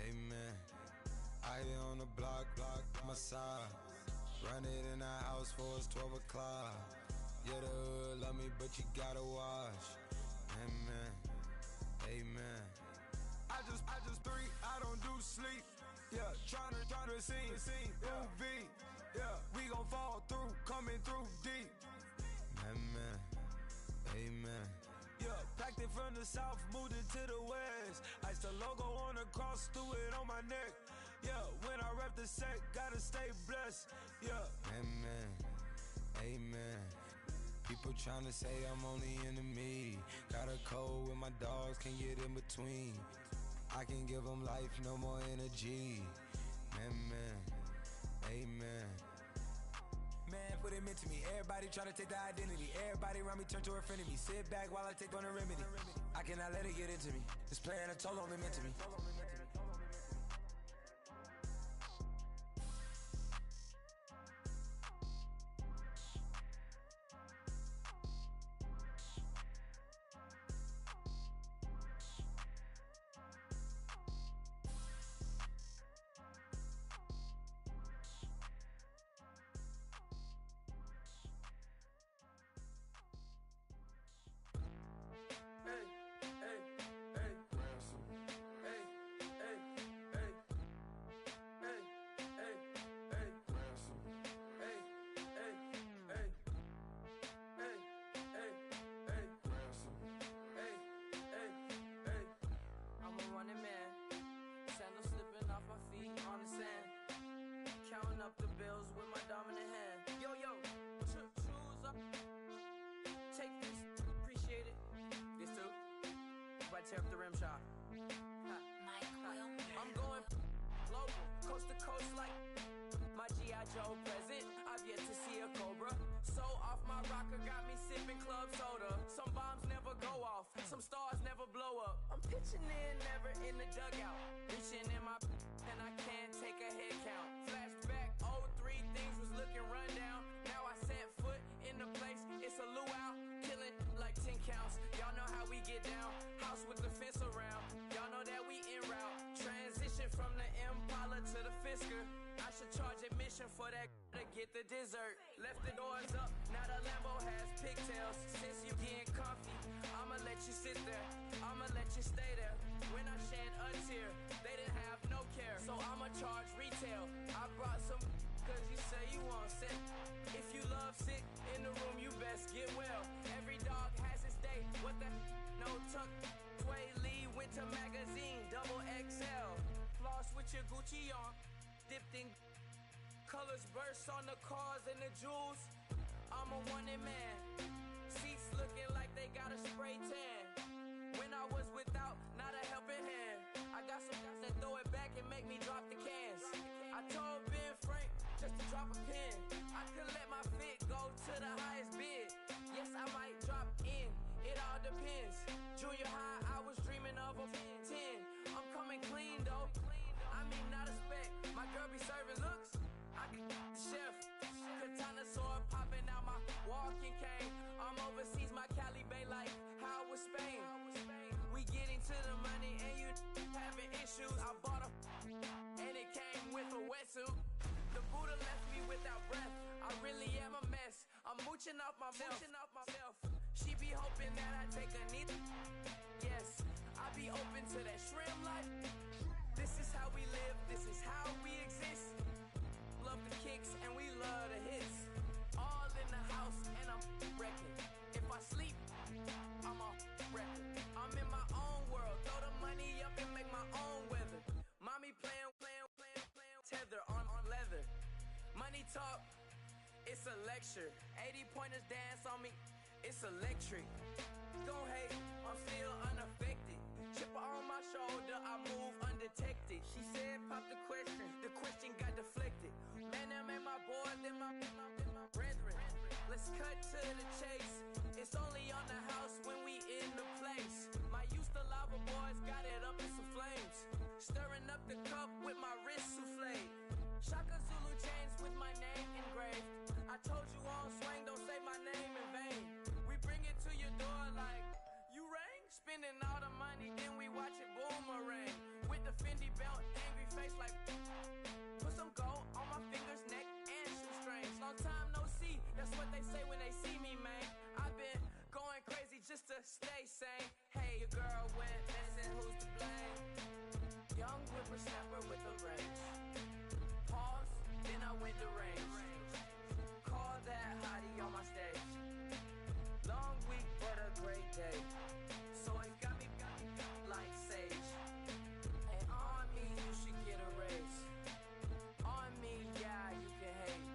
amen. I here on the block, my side. Run it in the house for it's 12 o'clock. Yeah, the hood love me, but you gotta watch. Amen. I just three, I don't do sleep. Yeah, tryna sing, UV. Yeah, we gon' fall through, coming through deep. Amen. Yeah, packed it from the south, moved it to the west. Iced the logo on the cross, threw it on my neck. Yeah, when I rep the set, gotta stay blessed. Yeah. Amen. People tryna say I'm only enemy. Got a cold with my dogs, can't get in between. I can give them life, no more energy. Amen. Man, what it meant to me. Everybody try to take the identity. Everybody around me turn to a friend of me. Sit back while I take on a remedy. I cannot let it get into me. It's playing a toll on me, meant to me. Counting up the bills with my dominant hand. Yo, choose up. Take this, appreciate it. This too. If I tear up the rim shot. I'm going global, coast to coast like my G.I. Joe present. I've yet to see a Cobra. So off my rocker, got me sipping club soda. Some bombs never go off, some stars never blow up. I'm pitching in, never in the dugout. Reaching in my and I can't take a head count. Flashback, 03, things was looking run down. Now I set foot in the place, it's a luau. Killing like 10 counts, y'all know how we get down. House with the fence around, y'all know that we en route. Transition from the Impala to the Fisker. I should charge admission for that to get the dessert. Left the doors up, now the Lambo has pigtails. Since you getting comfy, I'ma let you sit there, I'ma let you stay there. When I shed a tear, they didn't have no care. So I'ma charge Colors burst on the cars and the jewels. I'm a wanted man. Seats looking like they got a spray tan. When I was without, not a helping hand. I got some guys that throw it back and make me drop the cans. I told Ben Frank just to drop a pin. I could let my fit go to the highest bid. Yes, I might drop in. It all depends. Junior high, I was dreaming of a 10. I'm coming clean though. I mean, not a spec. My girl be serving looks. I can the chef. Katana sword popping out my walking cane. I'm overseas, my Cali Bay life. How was Spain? We getting to the money and you having issues. I bought a and it came with a wetsuit. The Buddha left me without breath. I really am a mess. I'm mooching off myself. She be hoping that I take a knee. Yes, I be open to that shrimp life. This is how we live. This is how we exist. Love the kicks and we love the hits. All in the house and I'm wrecking. If I sleep, I'm off record. I'm in my own world. Throw the money up and make my own weather. Mommy playing. Tether on leather. Money talk, it's a lecture. 80 pointers dance on me, it's electric. Don't hate, I'm still unaffected. Chipper on my shoulder, I move undetected. She said pop the question got deflected. Man, them ain't my boys, them my brethren. Let's cut to the chase. It's only on the house when we in the place. My used to lava boys got it up in some flames. Stirring up the cup with my wrist souffle. Shaka Zulu chains with my name engraved. I told you on swing, don't say my name in vain. We bring it to your door like, you rang? Spending all the money, then we watch it boomerang. With the Fendi belt, angry face like, put some gold on my fingers, neck, and shoestrings. Long time no see, that's what they say when they see me, man. I've been going crazy just to stay sane. Hey, your girl went missing, who's to blame? Young whippersnapper with a range. Pause, then I went to range. Call that hottie on my stage. Long week, but a great day. So it got me like sage. And on me, you should get a raise. On me, yeah, you can hate.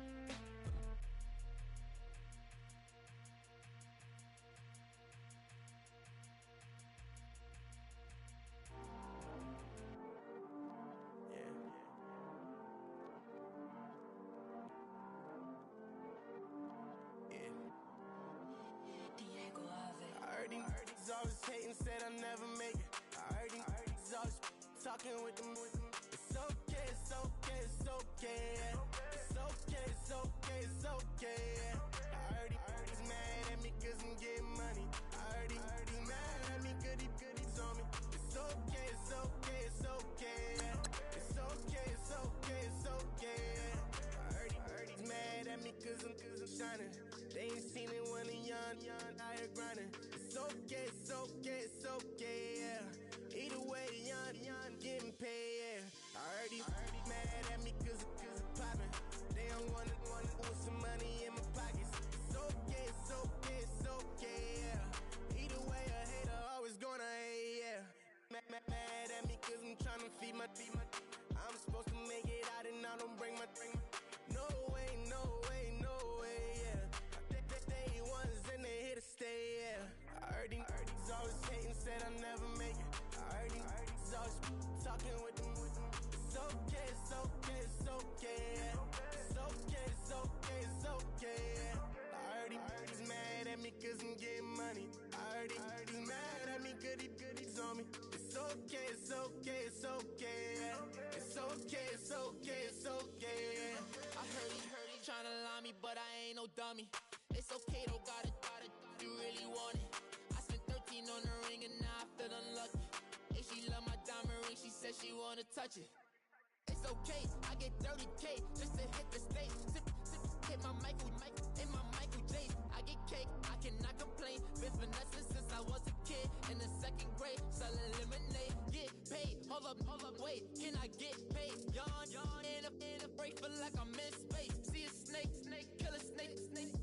He's always hating, said I'll never make it. I heard he's always talking with them. It's okay, it's okay, it's okay. It's okay, it's okay, it's okay. I heard he's mad at me cause I'm getting money. I heard he's mad at me cause he's on me. It's okay, it's okay, it's okay. It's okay, it's okay, it's okay. I heard he's mad at me cause I'm shining. They ain't seen it when I'm young, out here grinding. It's okay, it's okay, it's okay, yeah. Either way, young, getting paid, yeah. I heard he's mad at me cause I'm popping. They don't want with some money in my pockets. It's okay, it's okay, it's okay, yeah. Either way, a hater always gonna hate, yeah. Mad at me cause I'm trying to feed my I'm supposed to make it out and I don't bring my no way, no way, no way, yeah. They ones and they here to stay, yeah. I heard he's always hating, said I'll never make it. I heard he's always talking with them. It's okay, it's okay, it's okay, yeah. It's okay, it's okay, it's okay, yeah. I heard he's mad at me cause I'm getting money. I heard he's mad at me cause he's on me. It's okay, it's okay, it's okay, yeah. It's okay, it's okay, it's okay, yeah. I heard he tryna lie me, but I ain't no dummy. It's okay, though, got it, you really want it. I spent 13 on the ring and now I feel unlucky. Hey, she love my diamond ring, she said she wanna touch it. It's okay, I get 30K just to hit the stage. Hit my Michael, in my Michael J. I get cake, I cannot complain. Been finessing since I was a kid. In the second grade, selling lemonade. Get paid, hold up, wait, can I get paid? Yawn, in a break, feel like I'm in space. See a snake, kill a snake,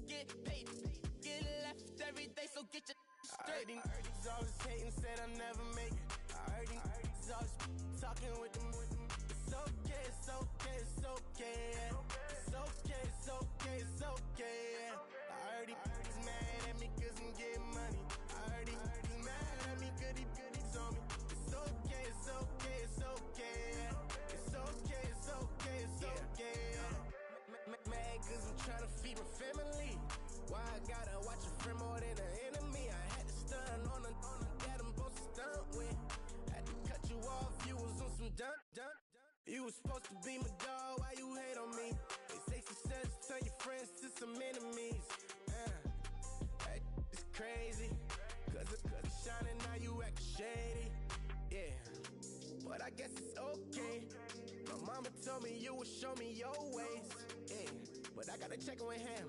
get paid. Get left every day, so get your straight. I heard he's always hating, said I'll never make it. I heard he's always talking with them. It's okay, it's okay, it's okay, yeah. It's okay, it's okay, it's okay, yeah. I heard he's mad at me cause I'm getting money. I heard he's mad at me cause he's on me. It's okay, it's okay, it's okay, yeah. It's okay, it's okay, it's okay, yeah. Mad cause I'm tryna feed my family. Why I gotta watch a friend more than an enemy? I had to stun on the that I'm supposed to stunt with. Had to cut you off, you was on some dun. You was supposed to be my dog, why you hate on me? They say success turn your friends to some enemies. Hey, it's crazy, cause it's shining now you act shady. Yeah, but I guess it's okay. My mama told me you would show me your ways. Yeah, but I gotta check with him.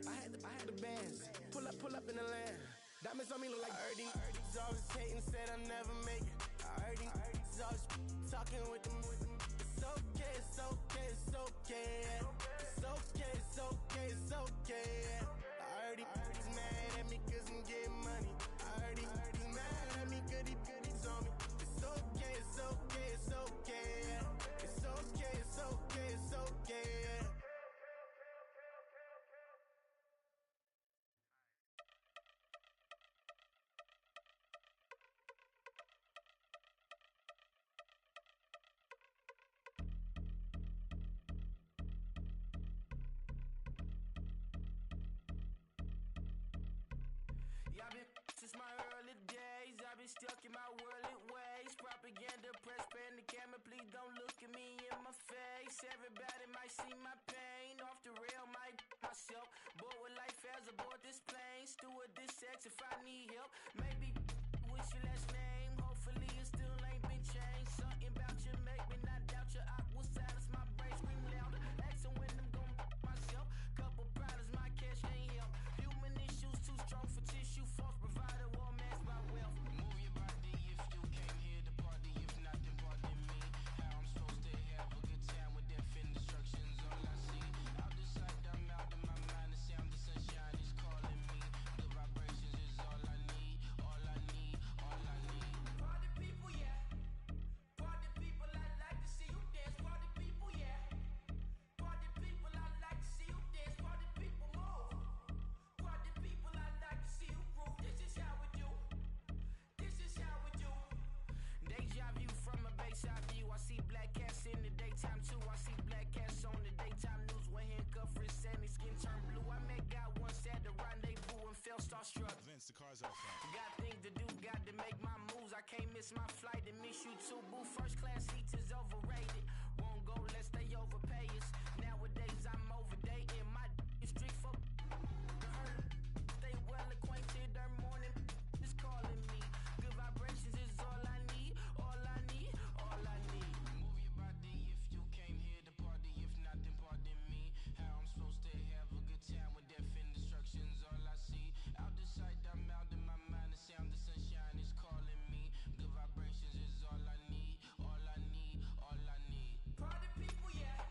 I had the bands. Pull up in the land. Diamonds on me look like Erdy. Erdy's always hating, said I'll never make it. I heard he's always talking with them. It's okay, it's okay, it's okay. Yeah. It's okay, it's okay, it's okay. Yeah. I heard he's mad at me cause I'm getting money. I heard he's mad at me cause he's on me. It's okay, it's okay, it's okay. Yeah. It's okay, it's okay, it's okay. Yeah. Yeah, I've been since my early days. I've been stuck in my worldly ways. Propaganda, press, pen, the camera. Please don't look at me in my face. Everybody might see my pain. Off the rail, might myself. Bored with life as aboard this plane. Steward this sex if I need help. Maybe what's your last name? Hopefully it still ain't been changed. Something about you make me not doubt you. I will silence my brain, scream louder. Asking when I'm gon' myself. Couple problems, my cash ain't help. Human issues too strong for tissue. False provider, war mask by wealth. Move your body if you came here to party. If not, then pardon me. How I'm supposed to have a good time with death and destruction's all I see. Out the sight, I'm out of my mind. The sound of sunshine is calling me. The vibrations is all I need. All I need, all I need. Party people, yeah. Party people, I like to see you dance. Party people, yeah. Party people, I like to see you dance. Party people, move. Party people, I like to see you groove. This is how we do. This is how we do. Deja view from a bayside view. I see black cats in the daytime too. I see black cats on the daytime news. When handcuffed, wrist and his skin turned blue. I met God once at the rendezvous and felt starstruck. Vince, the car's out front. Got things to do, got to make my moves. I can't miss my flight and miss you too, boo. First class seats is overrated. Won't go unless they overpay us. Nowadays I'm overdating. My is street for stay well acquainted. Their morning is calling me. Good vibrations is all I need. All I need, all I need. Move your body if you came here to party. If not, then pardon me. How I'm supposed to have a good time with death and destruction's all I see. Out the sight, I'm out of my mind. The sound of sunshine is calling me. Good vibrations is all I need. All I need, all I need. Party people, yeah.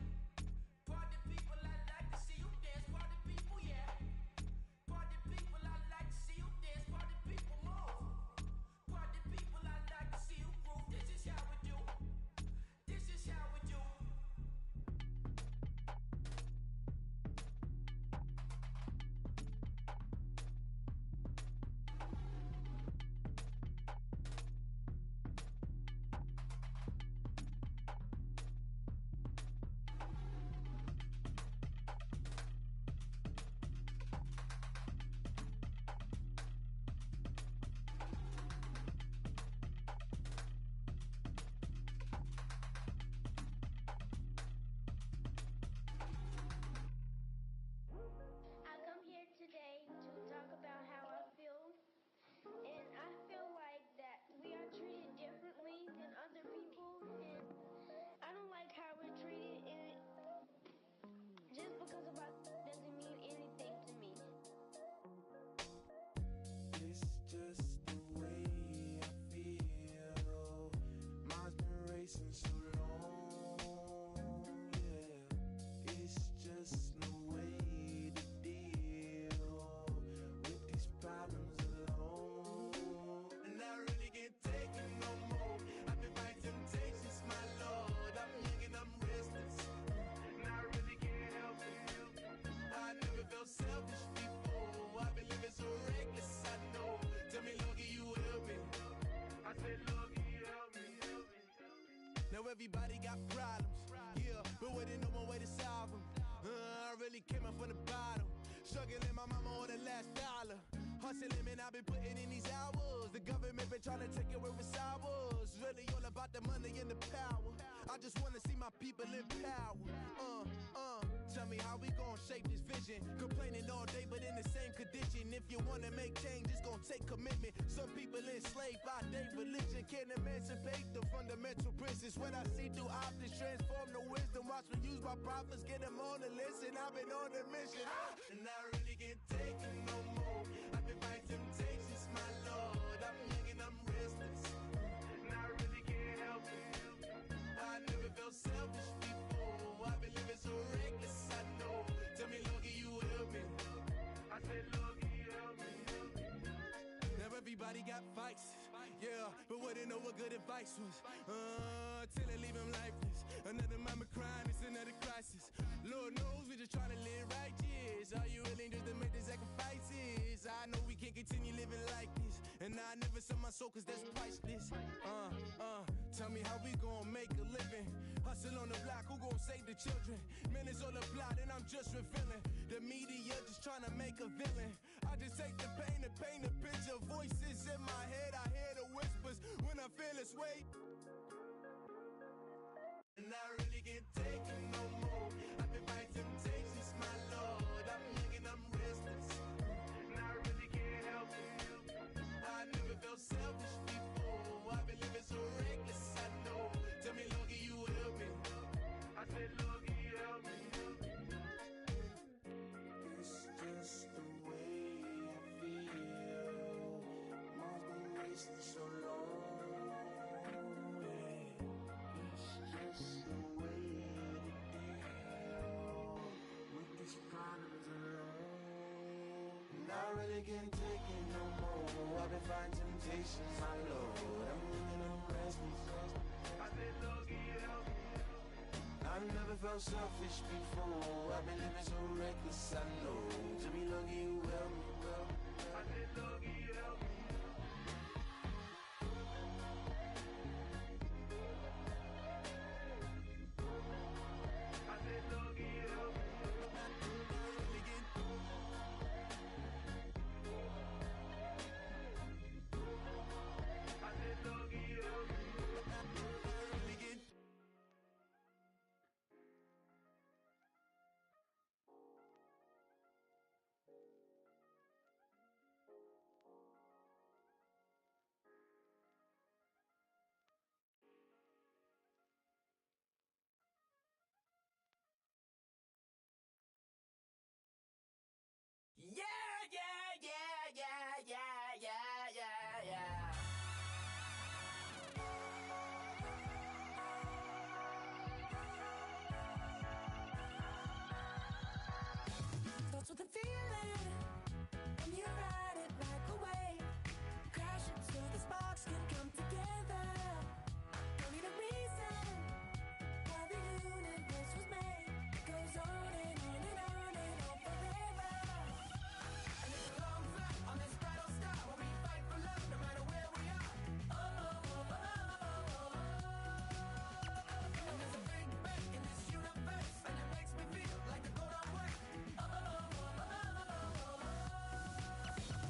Now everybody got problems, yeah, but wouldn't no one way to solve them. I really came up from the bottom, struggling my mama on the last dollar. Hustling, man, I've been putting in these hours. The government been trying to take away with sours. Really all about the money and the power. I just wanna see my people in power. Tell me how we gon' shape this vision. Complaining all day, but in the same condition. If you wanna make change, it's gon' take commitment. Some people enslaved by their religion can't emancipate the fundamental principles. What I see through optics transform the wisdom. Watch me use my prophets, get them on the listen. I've been on a mission, and I really can't take it no more. I've been fighting temptations, my Lord. I'm young and I'm restless, and I really can't help it. I never felt selfish before. I've been living so reckless, I know. Tell me, Lord, can you help me? I said, Lord, can you help me? Now everybody got fights, yeah, but wouldn't know what good advice was. Till they leave him lifeless. Another mama crying, it's another crisis. Lord knows we just trying to live righteous. Are you willing just to make the sacrifices? I know we can't continue living like this, and I never sell my soul cause that's priceless. Tell me how we gon' make a living. Hustle on the block, who gon' save the children? Man, it's all a plot and I'm just revealing. The media just trying to make a villain. I just take the pain and paint a picture. Voices in my head, I hear the whispers when I feel this way. And I really can't take it no more. I've been fighting temptations, my Lord. I'm young and I'm restless, and I really can't help it. I never felt selfish before. I've been living so reckless, I know. Tell me, Lord, can you help me? I said, Lord, can you help me? It's just the way I feel. Mom's been wasting so long. It's just the way to deal with these problems alone. And I really can't take it no more. I've been fighting temptations, my Lord. I'm living on restless. I said, Lord, can you help me? I've never felt selfish before. I've been living so reckless, I know. To be lucky you help me, well. I said, Lord, can you help me? I said, Lord, can you help me? I said, Lord, can you help me? Yeah. Starts with a feeling, and you ride it like a wave. Crash until the sparks can come together. Don't need a reason why the universe was made. It goes on and on and on and on forever. And it's a long flight on this battle star where we fight for love no matter where we are. Oh, oh, oh, oh, oh, oh. And there's a big bang in this universe, and it makes me feel like the gold I work. Oh, oh, oh, oh, oh, oh.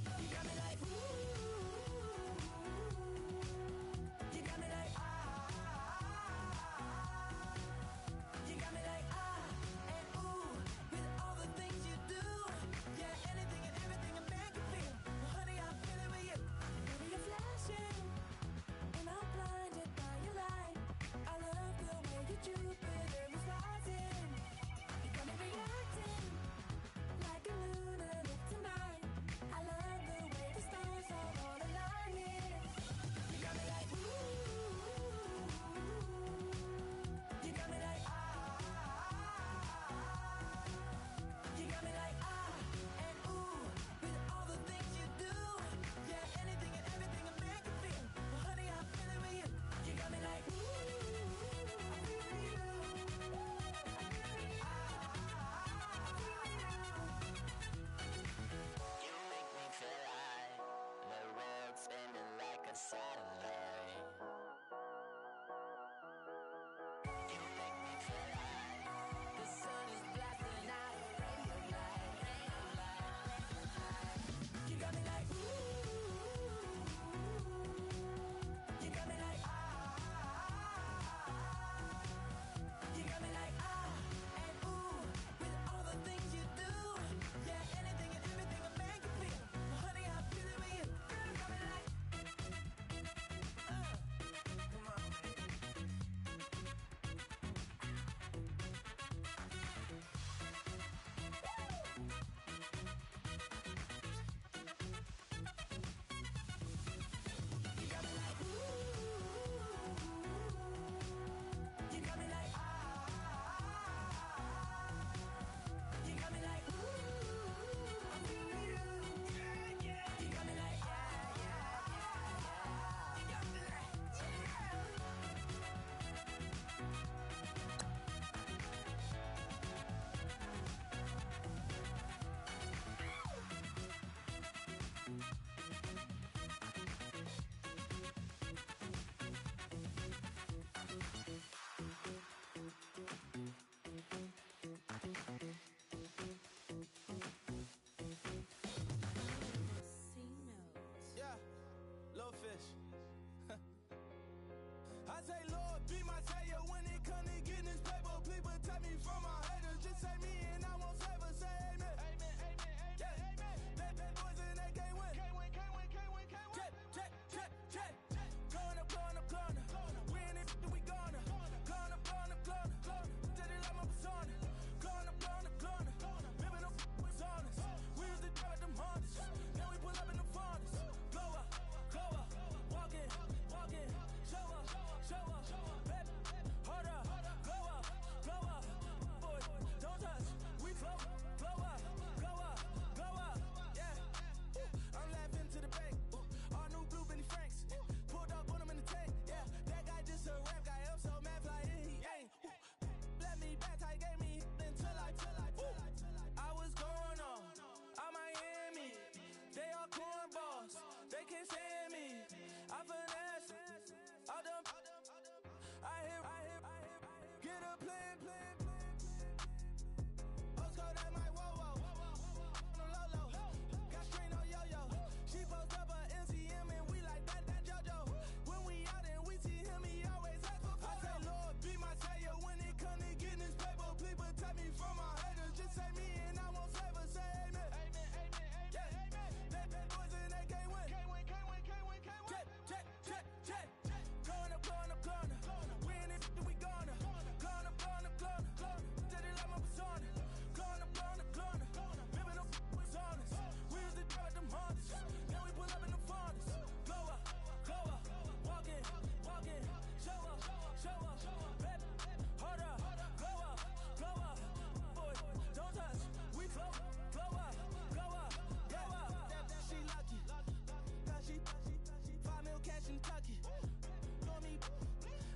the plan. Osco, that my whoa. No Lolo. Got strain on yo-yo. She post up a MCM and we like that JoJo. When we out and we see him, he always ask for photo. I say, Lord, be my savior when it come to getting this paper. Please protect me from my haters. Just say me and I won't save her. Say amen. Yeah. That boys and they can't win. Check. Corner. We in it, we gonna. Corner. Tell it like my persona. Corner. Ripping up was honest. We used to drive them hardest. Then we pull up in the farthest. Glow up. Walking. Show up. Baby, hold up. Glow up. Boy, don't touch. We flow up. She lucky. Cause she 5 mil cash in Kentucky. Know me.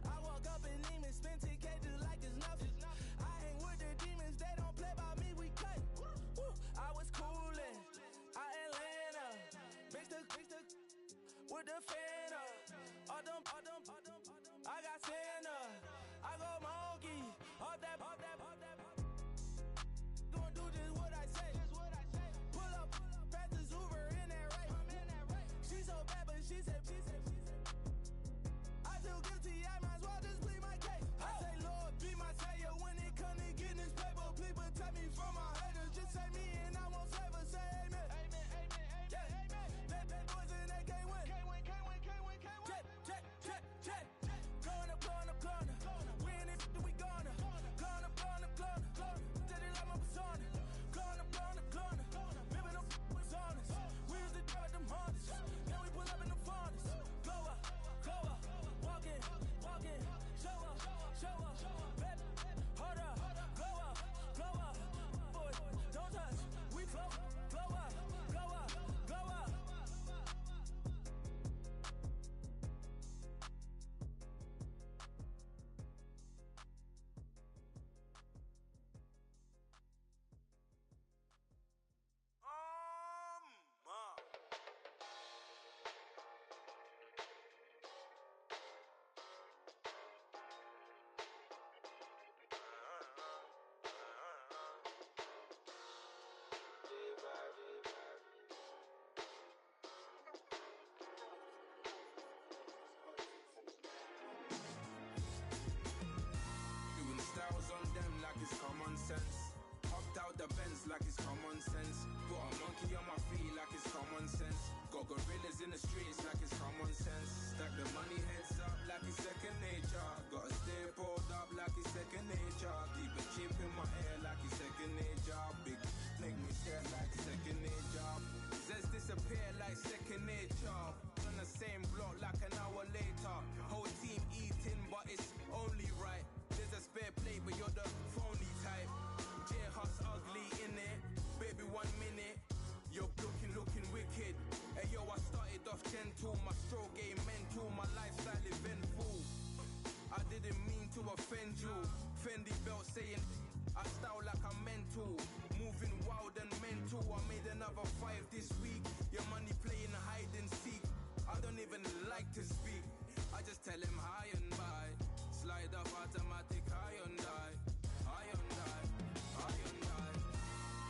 I walk up in demons, spend 10K just like it's nothing. I hang with the demons, they don't play by me, we cut. Woo. I was coolin', out Atlanta, mixed with the fan up. All them, I got Santa, I go monkey, all that. Gonna do just what I say. Pull up, pass the Uber in that right. She so bad, but she said. I feel guilty, I might as well just plead my case. I say, Lord, be my savior when it come to getting this paper. Please protect me from my haters. Just say me and I won't save her. Say amen. Yeah. That boys and they can't win. Check. Corner. We in it, we gonna. Corner. Tell it like my persona. Corner. Ripping up was honest. We used to drive them hardest. Then we pull up in the farthest. Glow up. Walking. Show up. Baby, hold up. Glow up. Boy, don't touch. We flow up. Doing styles on them like it's common sense. Hopped out the Benz like it's common sense. Put a monkey on my feet like it's common sense. Got gorillas in the streets like it's common sense. Stack the money heads up like it's second nature. Gotta stay pulled up like it's second nature. Keep a chip in my ear like it's second nature. Big make me stare like second nature. Says disappear like second nature. On the same block like an hour later. Whole team eating but it's only right. There's a spare plate but you're the phony type. J-Hus ugly in it. Baby 1 minute. You're looking wicked. Hey yo, I started off gentle. My stroke game mental. My lifestyle eventful. I didn't mean to offend you. Fendi belt saying I style like I'm mental. Moving wild and mental. I made another 5 this week. Your money playing hide and seek. I don't even like to speak. I just tell him high and by. Slide up automatic high and die.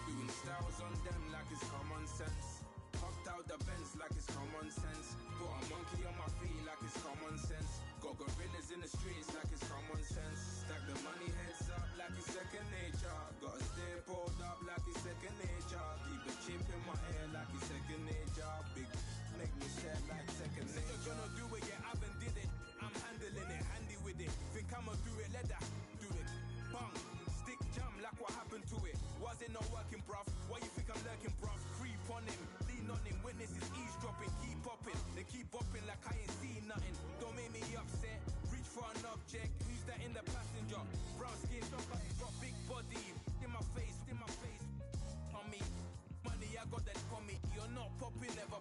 Doing styles on them like it's common sense. Hopped out the Benz like it's common sense. Put a monkey on my feet like it's common sense. Got gorillas in the streets like it's common sense. Stack the money heads up like it's second nature. Gotta stay pulled up like it's second nature. Keep a chip in my ear like it's second nature. Big make me stare like second nature. You're gonna do it, yeah, I haven't did it. I'm handling it, handy with it. Think I'ma do it, let that do it. Bang, stick jam like what happened to it. Was it not working, bruv? Why you think I'm lurking, bruv? Creep on him, lean on him. Witnesses eavesdropping, keep popping. They keep bopping like I ain't seen nothing. Don't make me upset. Reach for an object. Who's that in the passenger? Brown skin, got big body. In my face. On me, money I got that for me. You're not popping, never